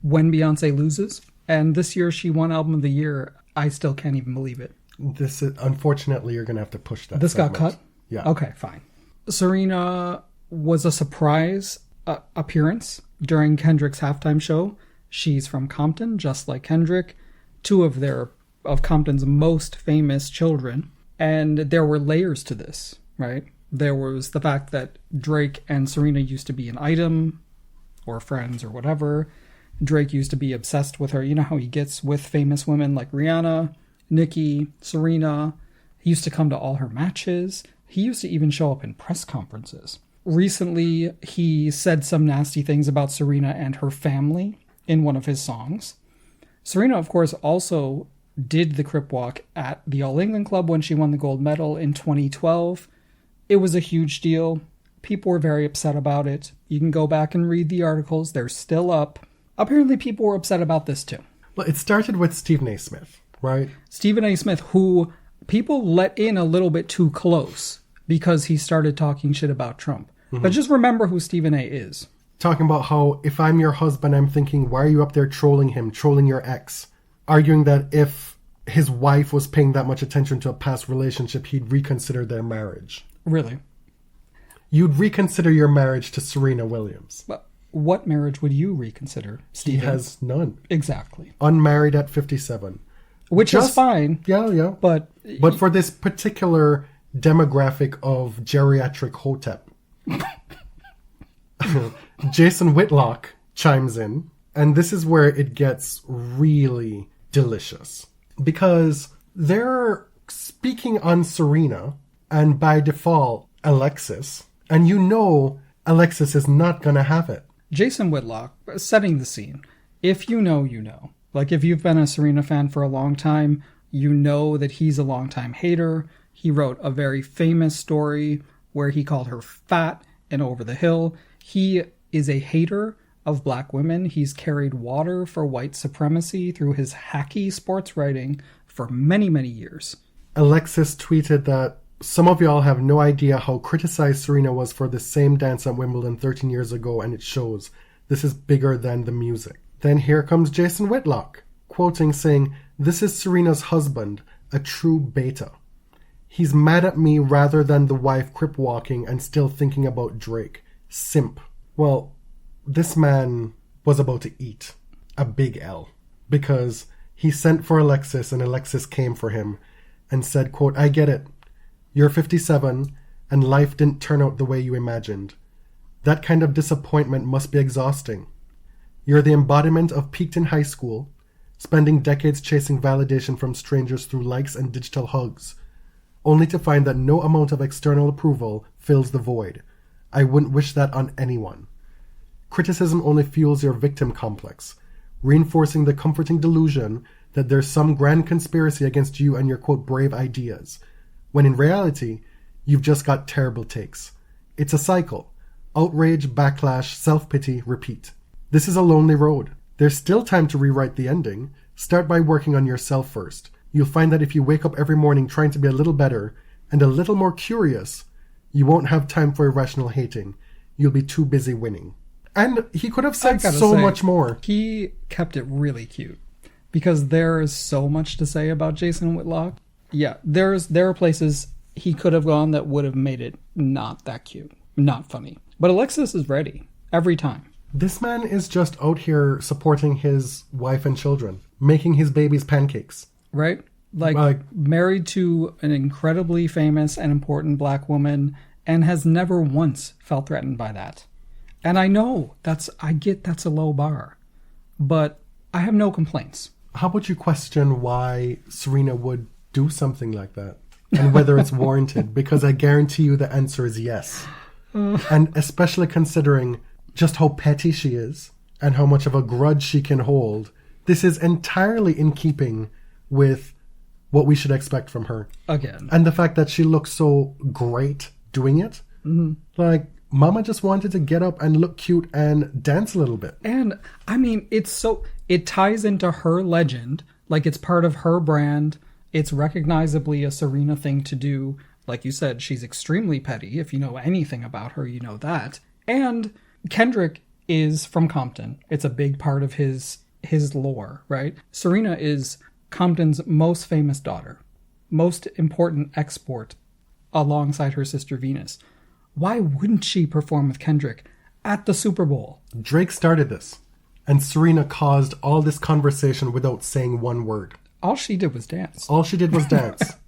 when Beyonce loses. And this year she won Album of the Year. I still can't even believe it. This is, unfortunately, you're going to have to push that This segment. got cut? Yeah. Okay, fine. Serena was a surprise appearance during Kendrick's halftime show. She's from Compton, just like Kendrick. Two of Compton's most famous children. And there were layers to this, right? There was the fact that Drake and Serena used to be an item or friends or whatever. Drake used to be obsessed with her. You know how he gets with famous women like Rihanna, Nicki, Serena. He used to come to all her matches. He used to even show up in press conferences. Recently, he said some nasty things about Serena and her family in one of his songs. Serena, of course, also did the crip walk at the All England Club when she won the gold medal in 2012. It was a huge deal. People were very upset about it. You can go back and read the articles. They're still up. Apparently people were upset about this too. Well, it started with Stephen A. Smith, right? Stephen A. Smith, who people let in a little bit too close because he started talking shit about Trump. Mm-hmm. But just remember who Stephen A. is. Talking about how if I'm your husband, I'm thinking, why are you up there trolling him, trolling your ex? Arguing that if his wife was paying that much attention to a past relationship, he'd reconsider their marriage. Really? You'd reconsider your marriage to Serena Williams. But what marriage would you reconsider, Stephen? He has none. Exactly. Unmarried at 57. Which is fine. Yeah. But for this particular demographic of geriatric hotep, Jason Whitlock chimes in, and this is where it gets really delicious. Because they're speaking on Serena, and by default, Alexis, and you know Alexis is not going to have it. Jason Whitlock, setting the scene. If you know, you know. Like, if you've been a Serena fan for a long time, you know that he's a longtime hater. He wrote a very famous story where he called her fat and over the hill. He is a hater of black women. He's carried water for white supremacy through his hacky sports writing for many, many years. Alexis tweeted that some of y'all have no idea how criticized Serena was for the same dance at Wimbledon 13 years ago, and it shows. This is bigger than the music. Then here comes Jason Whitlock, quoting, saying, "This is Serena's husband, a true beta. He's mad at me rather than the wife crip walking and still thinking about Drake. Simp." Well, this man was about to eat a big L because he sent for Alexis and Alexis came for him and said, quote, "I get it. You're 57 and life didn't turn out the way you imagined. That kind of disappointment must be exhausting. You're the embodiment of peaked in high school, spending decades chasing validation from strangers through likes and digital hugs, only to find that no amount of external approval fills the void. I wouldn't wish that on anyone. Criticism only fuels your victim complex, reinforcing the comforting delusion that there's some grand conspiracy against you and your, quote, brave ideas, when in reality, you've just got terrible takes. It's a cycle. Outrage, backlash, self-pity, repeat. This is a lonely road. There's still time to rewrite the ending. Start by working on yourself first. You'll find that if you wake up every morning trying to be a little better and a little more curious, you won't have time for irrational hating. You'll be too busy winning. And he could have said so much more. He kept it really cute because there is so much to say about Jason Whitlock. Yeah, there are places he could have gone that would have made it not that cute, not funny. But Alexis is ready every time. This man is just out here supporting his wife and children, making his babies pancakes. Right? Like married to an incredibly famous and important black woman and has never once felt threatened by that. And I know I get that's a low bar, but I have no complaints. How about you question why Serena would do something like that and whether it's warranted? Because I guarantee you the answer is yes. And especially considering just how petty she is and how much of a grudge she can hold, this is entirely in keeping with what we should expect from her. Again. And the fact that she looks so great doing it. Mm-hmm. Like, Mama just wanted to get up and look cute and dance a little bit. And, I mean, it ties into her legend. Like, it's part of her brand. It's recognizably a Serena thing to do. Like you said, she's extremely petty. If you know anything about her, you know that. And Kendrick is from Compton. It's a big part of his lore, right? Serena is Compton's most famous daughter, most important export alongside her sister Venus. Why wouldn't she perform with Kendrick at the Super Bowl? Drake started this, and Serena caused all this conversation without saying one word. All she did was dance.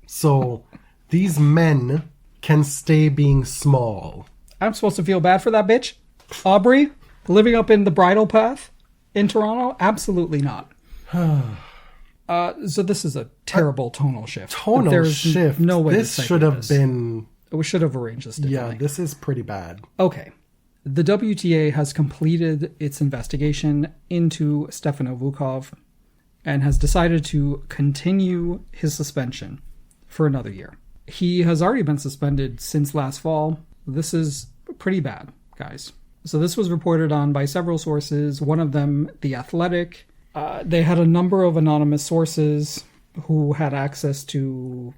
So these men can stay being small. I'm supposed to feel bad for that bitch? Aubrey, living up in the bridal path in Toronto? Absolutely not. So this is a terrible tonal shift. No way this should have been... We should have arranged this differently. Yeah, this is pretty bad. Okay. The WTA has completed its investigation into Stefano Vukov and has decided to continue his suspension for another year. He has already been suspended since last fall. This is pretty bad, guys. So this was reported on by several sources, one of them The Athletic. They had a number of anonymous sources who had access to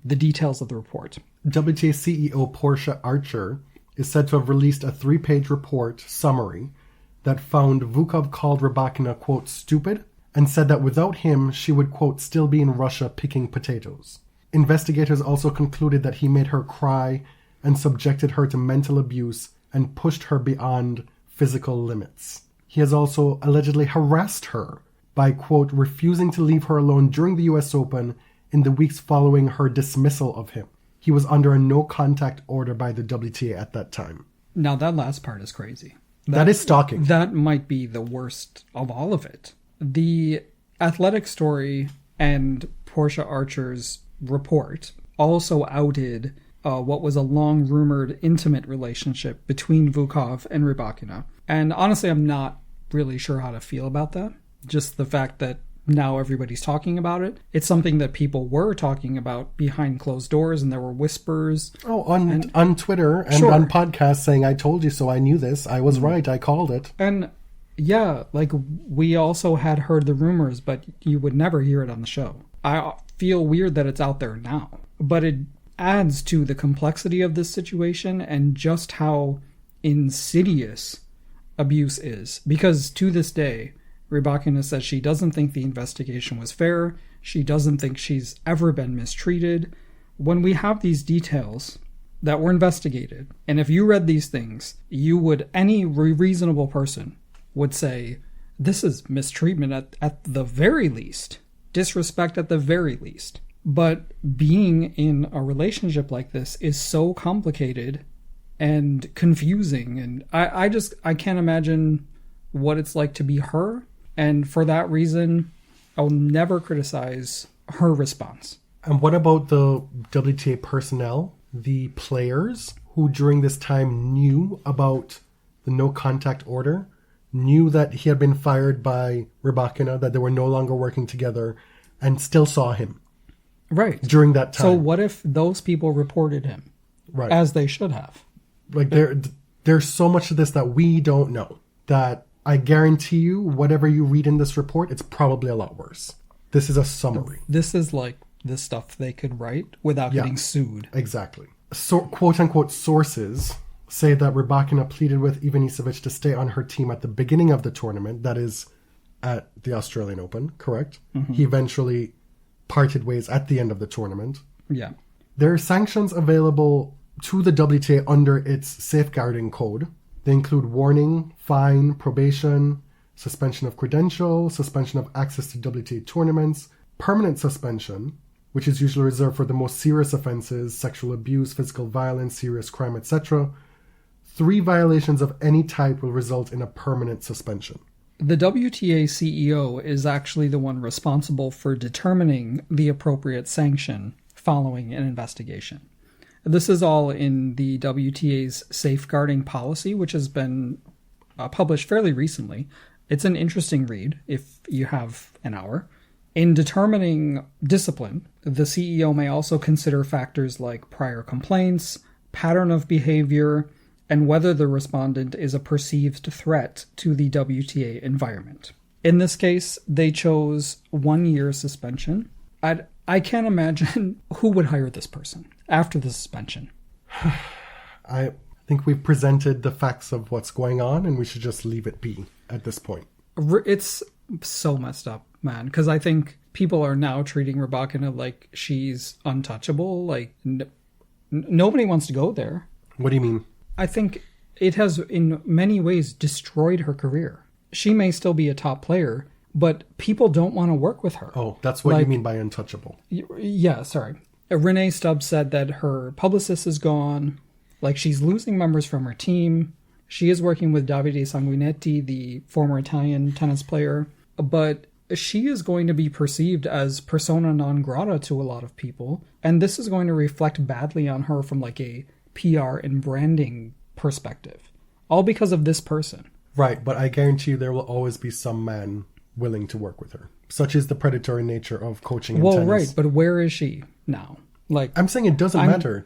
the details of the report. WTA CEO Portia Archer is said to have released a 3-page report summary that found Vukov called Rybakina, quote, stupid, and said that without him, she would, quote, still be in Russia picking potatoes. Investigators also concluded that he made her cry and subjected her to mental abuse and pushed her beyond physical limits. He has also allegedly harassed her by, quote, refusing to leave her alone during the US Open in the weeks following her dismissal of him. He was under a no-contact order by the WTA at that time. Now, that last part is crazy. That is stalking. That might be the worst of all of it. The Athletic story and Portia Archer's report also outed what was a long-rumored intimate relationship between Vukov and Rybakina. And honestly, I'm not really sure how to feel about that. Just the fact that now everybody's talking about it. It's something that people were talking about behind closed doors, and there were whispers. On Twitter and on podcasts saying, I told you so, I knew this, I was right, I called it. And yeah, like we also had heard the rumors, but you would never hear it on the show. I feel weird that it's out there now, but it adds to the complexity of this situation and just how insidious abuse is. Because to this day, Rybakina says she doesn't think the investigation was fair. She doesn't think she's ever been mistreated. When we have these details that were investigated, and if you read these things, any reasonable person would say, this is mistreatment at the very least. Disrespect at the very least. But being in a relationship like this is so complicated and confusing. And I can't imagine what it's like to be her. And for that reason, I'll never criticize her response. And what about the WTA personnel, the players who during this time knew about the no contact order, knew that he had been fired by Rybakina, that they were no longer working together, and still saw him Right. during that time. So what if those people reported him? Right. As they should have. Like there's so much of this that we don't know, that I guarantee you whatever you read in this report, it's probably a lot worse. This is a summary. This is like the stuff they could write without getting sued. Exactly. So, quote unquote sources say that Rybakina pleaded with Ivanisevic to stay on her team at the beginning of the tournament, that is at the Australian Open, correct? Mm-hmm. He eventually parted ways at the end of the tournament. Yeah. There are sanctions available to the WTA under its safeguarding code. They include warning, fine, probation, suspension of credential, suspension of access to WTA tournaments, permanent suspension, which is usually reserved for the most serious offenses, sexual abuse, physical violence, serious crime, etc. 3 violations of any type will result in a permanent suspension. The WTA CEO is actually the one responsible for determining the appropriate sanction following an investigation. This is all in the WTA's safeguarding policy, which has been published fairly recently. It's an interesting read if you have an hour. In determining discipline, the CEO may also consider factors like prior complaints, pattern of behavior, and whether the respondent is a perceived threat to the WTA environment. In this case, they chose 1 year suspension. I can't imagine who would hire this person after the suspension. I think we've presented the facts of what's going on, and we should just leave it be at this point. It's so messed up, man, because I think people are now treating Rybakina like she's untouchable. Like, nobody wants to go there. What do you mean? I think it has, in many ways, destroyed her career. She may still be a top player, but people don't want to work with her. Oh, that's what you mean by untouchable. Yeah, sorry. Renee Stubbs said that her publicist is gone. Like, she's losing members from her team. She is working with Davide Sanguinetti, the former Italian tennis player. But she is going to be perceived as persona non grata to a lot of people. And this is going to reflect badly on her from like a PR and branding perspective. All because of this person. Right, but I guarantee you there will always be some man willing to work with her. Such is the predatory nature of coaching in tennis. Well, right, but where is she now? Like, I'm saying it doesn't matter.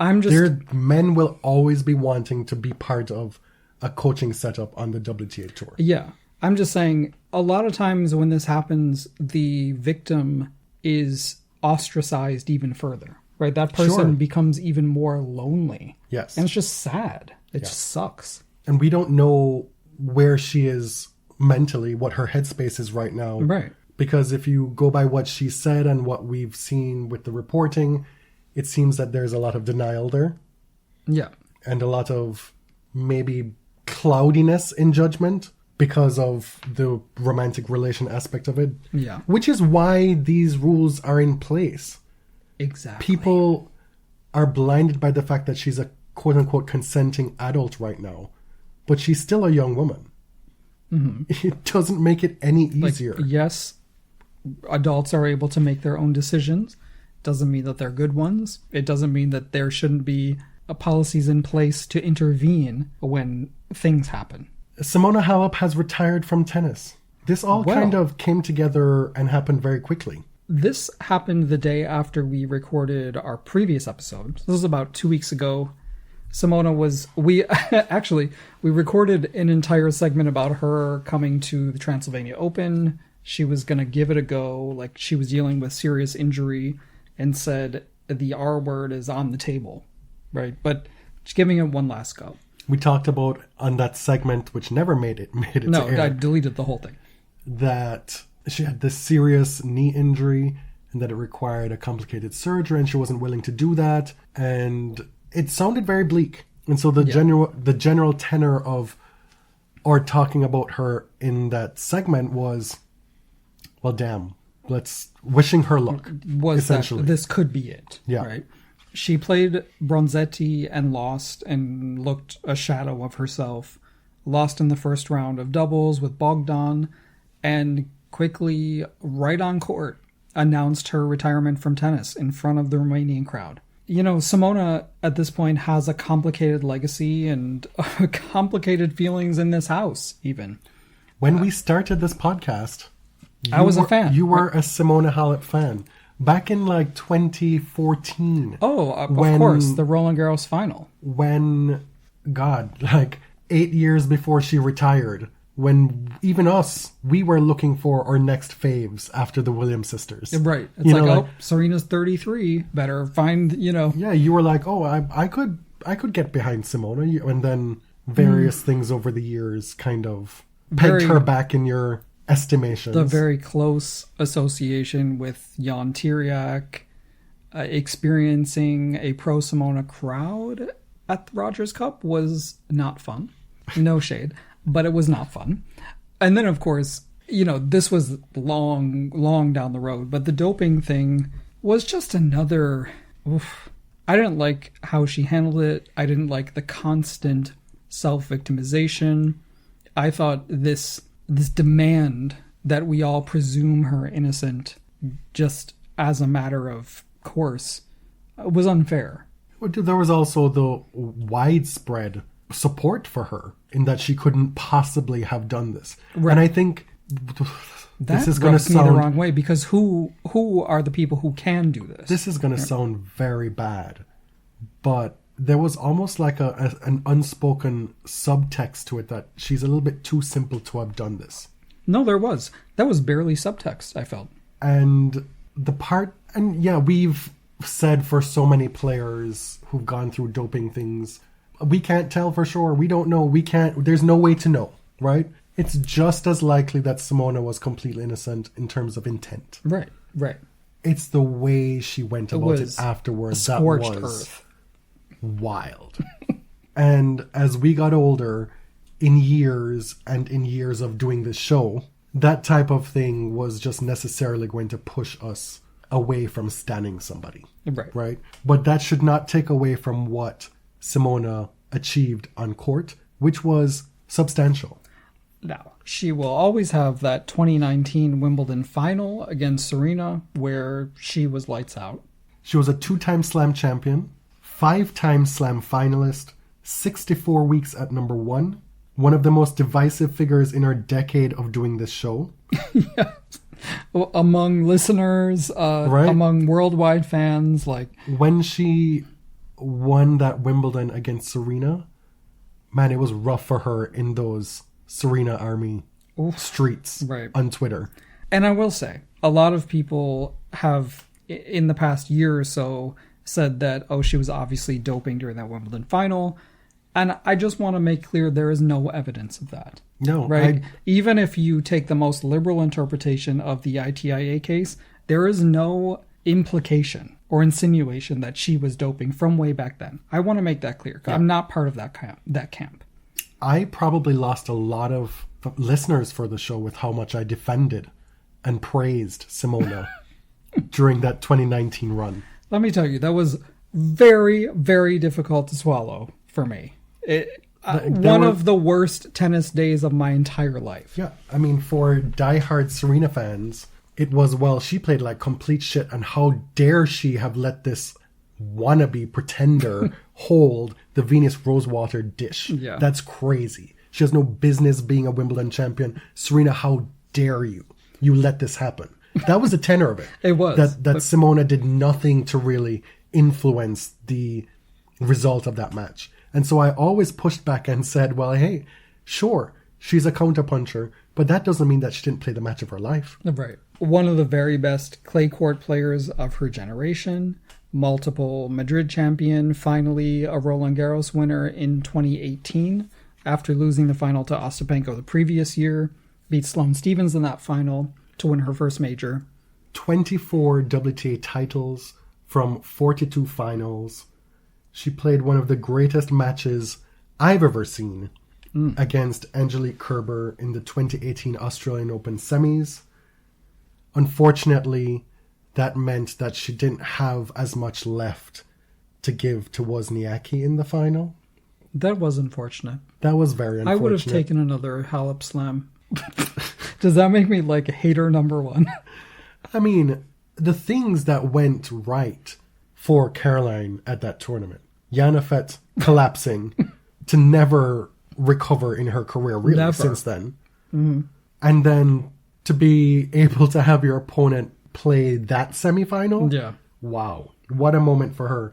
Men will always be wanting to be part of a coaching setup on the WTA tour. Yeah. I'm just saying, a lot of times when this happens, the victim is ostracized even further, right? That person becomes even more lonely. Yes. And it's just sad. It just sucks. And we don't know where she is mentally, what her headspace is right now. Right. Because if you go by what she said and what we've seen with the reporting, it seems that there's a lot of denial there. Yeah. And a lot of maybe cloudiness in judgment because of the romantic relation aspect of it. Yeah. Which is why these rules are in place. Exactly. People are blinded by the fact that she's a quote-unquote consenting adult right now. But she's still a young woman. Mm-hmm. It doesn't make it any easier. Like, yes, adults are able to make their own decisions. Doesn't mean that they're good ones. It doesn't mean that there shouldn't be policies in place to intervene when things happen. Simona Halep has retired from tennis. This all kind of came together and happened very quickly. This happened the day after we recorded our previous episode. This was about 2 weeks ago. Simona was... We recorded an entire segment about her coming to the Transylvania Open. She was going to give it a go. Like, she was dealing with serious injury and said the R word is on the table. Right? But just giving it one last go. We talked about on that segment, which never made it to air. No, I deleted the whole thing. That she had this serious knee injury and that it required a complicated surgery and she wasn't willing to do that. And it sounded very bleak. And so the general tenor of or talking about her in that segment was, well, damn, wishing her luck. Was essentially. That this could be it. Yeah. Right? She played Bronzetti and lost and looked a shadow of herself. Lost in the first round of doubles with Bogdan and quickly, right on court, announced her retirement from tennis in front of the Romanian crowd. You know, Simona at this point has a complicated legacy and complicated feelings in this house, even. When we started this podcast, I was a fan. You were a Simona Halep fan. Back in like 2014. Oh, of course, the Roland Garros final. When, God, like 8 years before she retired, when even us, we were looking for our next faves after the Williams sisters. Right. It's like, Serena's 33. Better find, Yeah, you were like, oh, I could get behind Simona. And then various things over the years kind of pegged her back in your estimations. The very close association with Jan Tiriac, experiencing a pro Simona crowd at the Rogers Cup was not fun. No shade, but it was not fun. And then, of course, this was long down the road, but the doping thing was just another... Oof. I didn't like how she handled it. I didn't like the constant self-victimization. I thought this demand that we all presume her innocent just as a matter of course was unfair. There was also the widespread support for her in that she couldn't possibly have done this. Right. And I think this is going to sound the wrong way, because who are the people who can do this? This is going to sound very bad, but there was almost like an unspoken subtext to it that she's a little bit too simple to have done this. No, there was. That was barely subtext, I felt. And we've said for so many players who've gone through doping things, we can't tell for sure. We don't know. There's no way to know, right? It's just as likely that Simona was completely innocent in terms of intent. Right. It's the way she went about it afterwards that was earth. Wild. And as we got older, in years of doing this show, that type of thing was just necessarily going to push us away from standing somebody. Right? But that should not take away from what Simona achieved on court, which was substantial. Now, she will always have that 2019 Wimbledon final against Serena where she was lights out. She was a 2-time Slam champion, 5-time Slam finalist, 64 weeks at number 1, one of the most divisive figures in our decade of doing this show. Yeah. Among listeners, among worldwide fans. When she won that Wimbledon against Serena, man, it was rough for her in those Serena Army streets on Twitter. And I will say, a lot of people have, in the past year or so, said that, she was obviously doping during that Wimbledon final. And I just want to make clear there is no evidence of that. No. Right? Even if you take the most liberal interpretation of the ITIA case, there is no implication or insinuation that she was doping from way back then. I want to make that clear. Yeah. I'm not part of that camp. I probably lost a lot of listeners for the show with how much I defended and praised Simona during that 2019 run. Let me tell you, that was very, very difficult to swallow for me. One of the worst tennis days of my entire life. Yeah, I mean, for diehard Serena fans, it was, she played like complete shit, and how dare she have let this wannabe pretender hold the Venus Rosewater dish. Yeah. That's crazy. She has no business being a Wimbledon champion. Serena, how dare you? You let this happen. That was the tenor of it. It was. That Simona did nothing to really influence the result of that match. And so I always pushed back and said, well, hey, sure, she's a counterpuncher, but that doesn't mean that she didn't play the match of her life. Right. One of the very best clay court players of her generation, multiple Madrid champion, finally a Roland Garros winner in 2018 after losing the final to Ostapenko the previous year, beat Sloane Stephens in that final to win her first major. 24 WTA titles from 42 finals. She played one of the greatest matches I've ever seen against Angelique Kerber in the 2018 Australian Open semis. Unfortunately, that meant that she didn't have as much left to give to Wozniacki in the final. That was unfortunate. That was very unfortunate. I would have taken another Halep slam. Does that make me like hater number one? I mean, the things that went right for Caroline at that tournament. Janafet collapsing to never recover in her career, really, since then. Mm-hmm. And then to be able to have your opponent play that semifinal. Yeah. Wow. What a moment for her.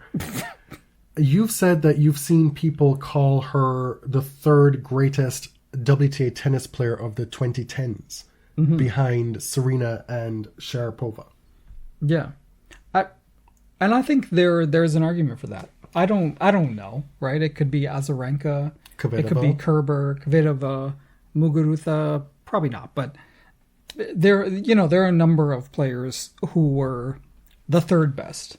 You've said that you've seen people call her the third greatest WTA tennis player of the 2010s, behind Serena and Sharapova. Yeah. I think there's an argument for that. I don't know, right? It could be Azarenka, Kvitova. It could be Kerber, Kvitova, Muguruza, probably not, but there are a number of players who were the third best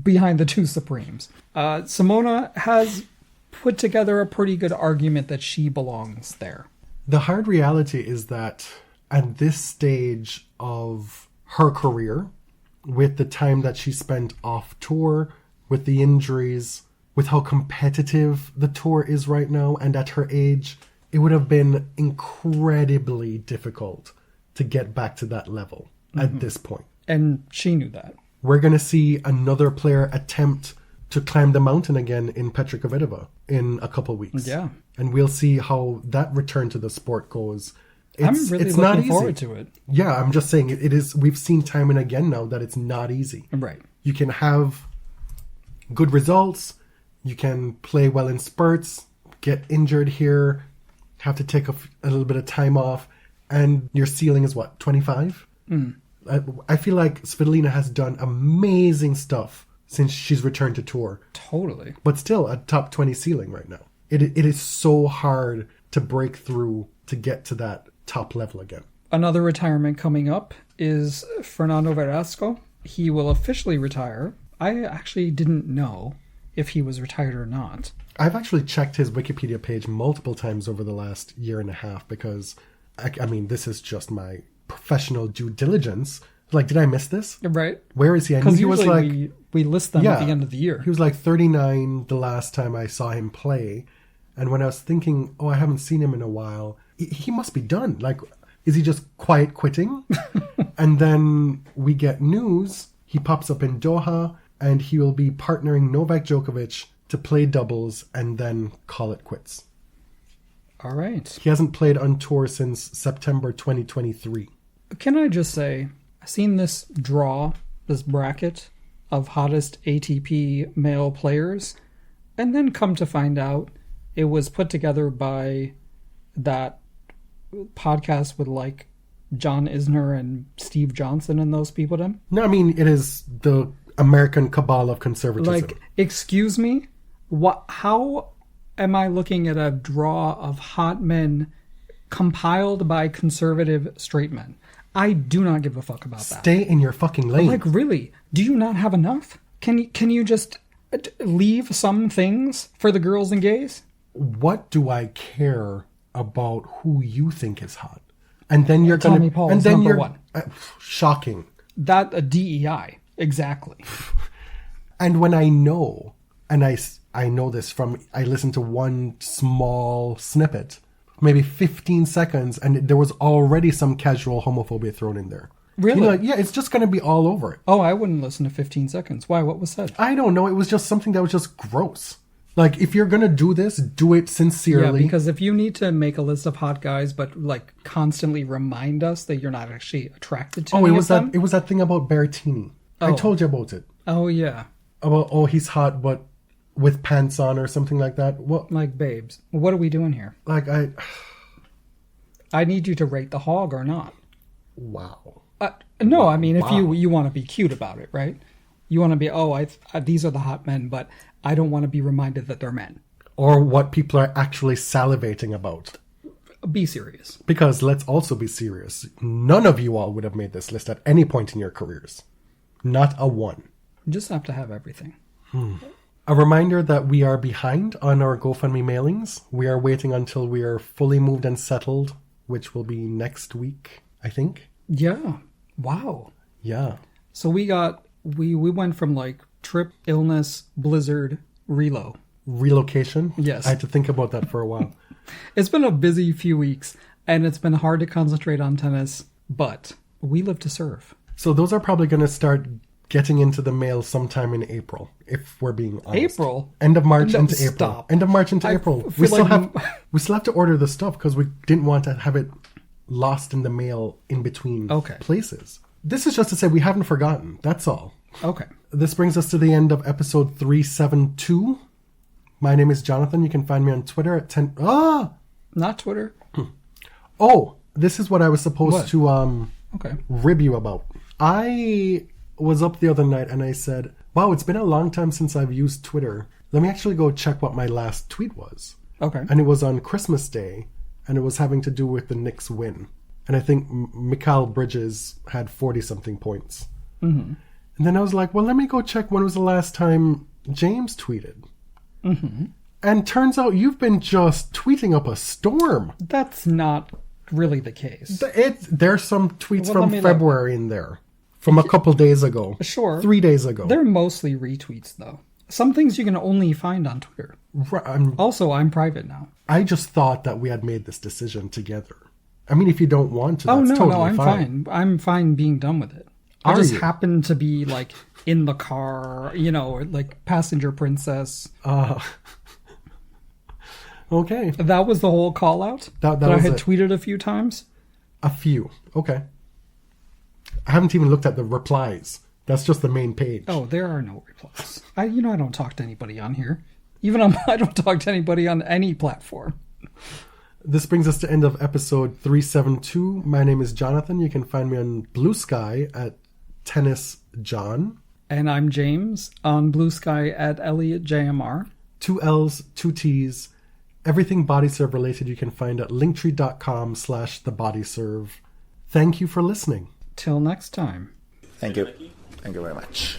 behind the two Supremes. Simona has put together a pretty good argument that she belongs there. The hard reality is that at this stage of her career, with the time that she spent off tour, with the injuries, with how competitive the tour is right now, and at her age, it would have been incredibly difficult to get back to that level at this point. And she knew that. We're going to see another player attempt to climb the mountain again in Petra Kvitova in a couple weeks. Yeah. And we'll see how that return to the sport goes. I'm really looking forward to it. Yeah, I'm just saying it is. We've seen time and again now that it's not easy. Right. You can have good results. You can play well in spurts, get injured here, have to take a little bit of time off, and your ceiling is what, 25? I feel like Svitolina has done amazing stuff since she's returned to tour. Totally. But still a top 20 ceiling right now. It is so hard to break through to get to that top level again. Another retirement coming up is Fernando Velasco. He will officially retire. I actually didn't know if he was retired or not. I've actually checked his Wikipedia page multiple times over the last year and a half because, I mean, this is just my professional due diligence. Like, did I miss this? Right. Where is he? I knew Because he was like... we list them at the end of the year. He was like 39 the last time I saw him play. And when I was thinking, oh, I haven't seen him in a while, he must be done. Like, is he just quiet quitting? And then we get news. He pops up in Doha and he will be partnering Novak Djokovic to play doubles and then call it quits. All right. He hasn't played on tour since September 2023. Can I just say, I've seen this bracket of hottest ATP male players, and then come to find out it was put together by that podcast with like John Isner and Steve Johnson and those people. No, I mean, it is the American cabal of conservatism. Like, excuse me? How am I looking at a draw of hot men compiled by conservative straight men? I do not give a fuck about that. Stay in your fucking lane. Like, really? Do you not have enough? Can you just leave some things for the girls and gays? What do I care about who you think is hot? And then you're Tommy going to... Paul And is then number you're... one. Shocking. That, a DEI. Exactly. And when I know, and I know this from... I listened to one small snippet, maybe 15 seconds, and there was already some casual homophobia thrown in there. Really? You know, like, yeah, it's just going to be all over it. Oh, I wouldn't listen to 15 seconds. Why? What was said? I don't know. It was just something that was just gross. Like, if you're going to do this, do it sincerely. Yeah, because if you need to make a list of hot guys, but like constantly remind us that you're not actually attracted to any of them. It was that thing about Berrettini. I told you about it. Oh, yeah. About, he's hot, but with pants on or something like that. What? Like, babes, what are we doing here? Like, I need you to rate the hog or not. Wow. No, I mean, if you want to be cute about it, right? You want to be, these are the hot men, but I don't want to be reminded that they're men. Or what people are actually salivating about. Be serious. Because let's also be serious. None of you all would have made this list at any point in your careers. Not a one. You just have to have everything. A reminder that we are behind on our GoFundMe mailings. We are waiting until we are fully moved and settled, which will be next week, I think. Yeah. Wow. Yeah. So we went from like trip, illness, blizzard, relocation. Yes. I had to think about that for a while. It's been a busy few weeks, and it's been hard to concentrate on tennis, but we live to serve. So those are probably going to start getting into the mail sometime in April, if we're being honest. April? End of March No, into stop. April. End of March into April. feel We still have to order the stuff because we didn't want to have it lost in the mail in between Okay. places. This is just to say we haven't forgotten. That's all. Okay. This brings us to the end of episode 372. My name is Jonathan. You can find me on Twitter at 10... Not Twitter. Oh, this is what I was supposed to Okay. rib you about. I was up the other night and I said, wow, it's been a long time since I've used Twitter. Let me actually go check what my last tweet was. Okay. And it was on Christmas Day, and it was having to do with the Knicks win. And I think Mikal Bridges had 40-something points. Mm-hmm. And then I was like, well, let me go check when was the last time James tweeted. Mm-hmm. And turns out you've been just tweeting up a storm. That's not really the case. There's some tweets Well, from let me February in there. From a couple days ago. Sure. 3 days ago. They're mostly retweets, though. Some things you can only find on Twitter. Also, I'm private now. I just thought that we had made this decision together. I mean, if you don't want to, that's totally I'm fine. I'm fine being done with it. I Are just you? happen to be, like, in the car, like passenger princess. Okay. That was the whole call out? That I was had it. tweeted a few times? A few. Okay. I haven't even looked at the replies. That's just the main page. Oh, there are no replies. I don't talk to anybody on here. I don't talk to anybody on any platform. This brings us to end of episode 372. My name is Jonathan. You can find me on Blue Sky at Tennis John. And I'm James on Blue Sky at Elliot JMR. 2 L's, 2 T's. Everything Body Serve related you can find at linktree.com/thebodyserve. Thank you for listening. Till next time. Thank you. Thank you very much.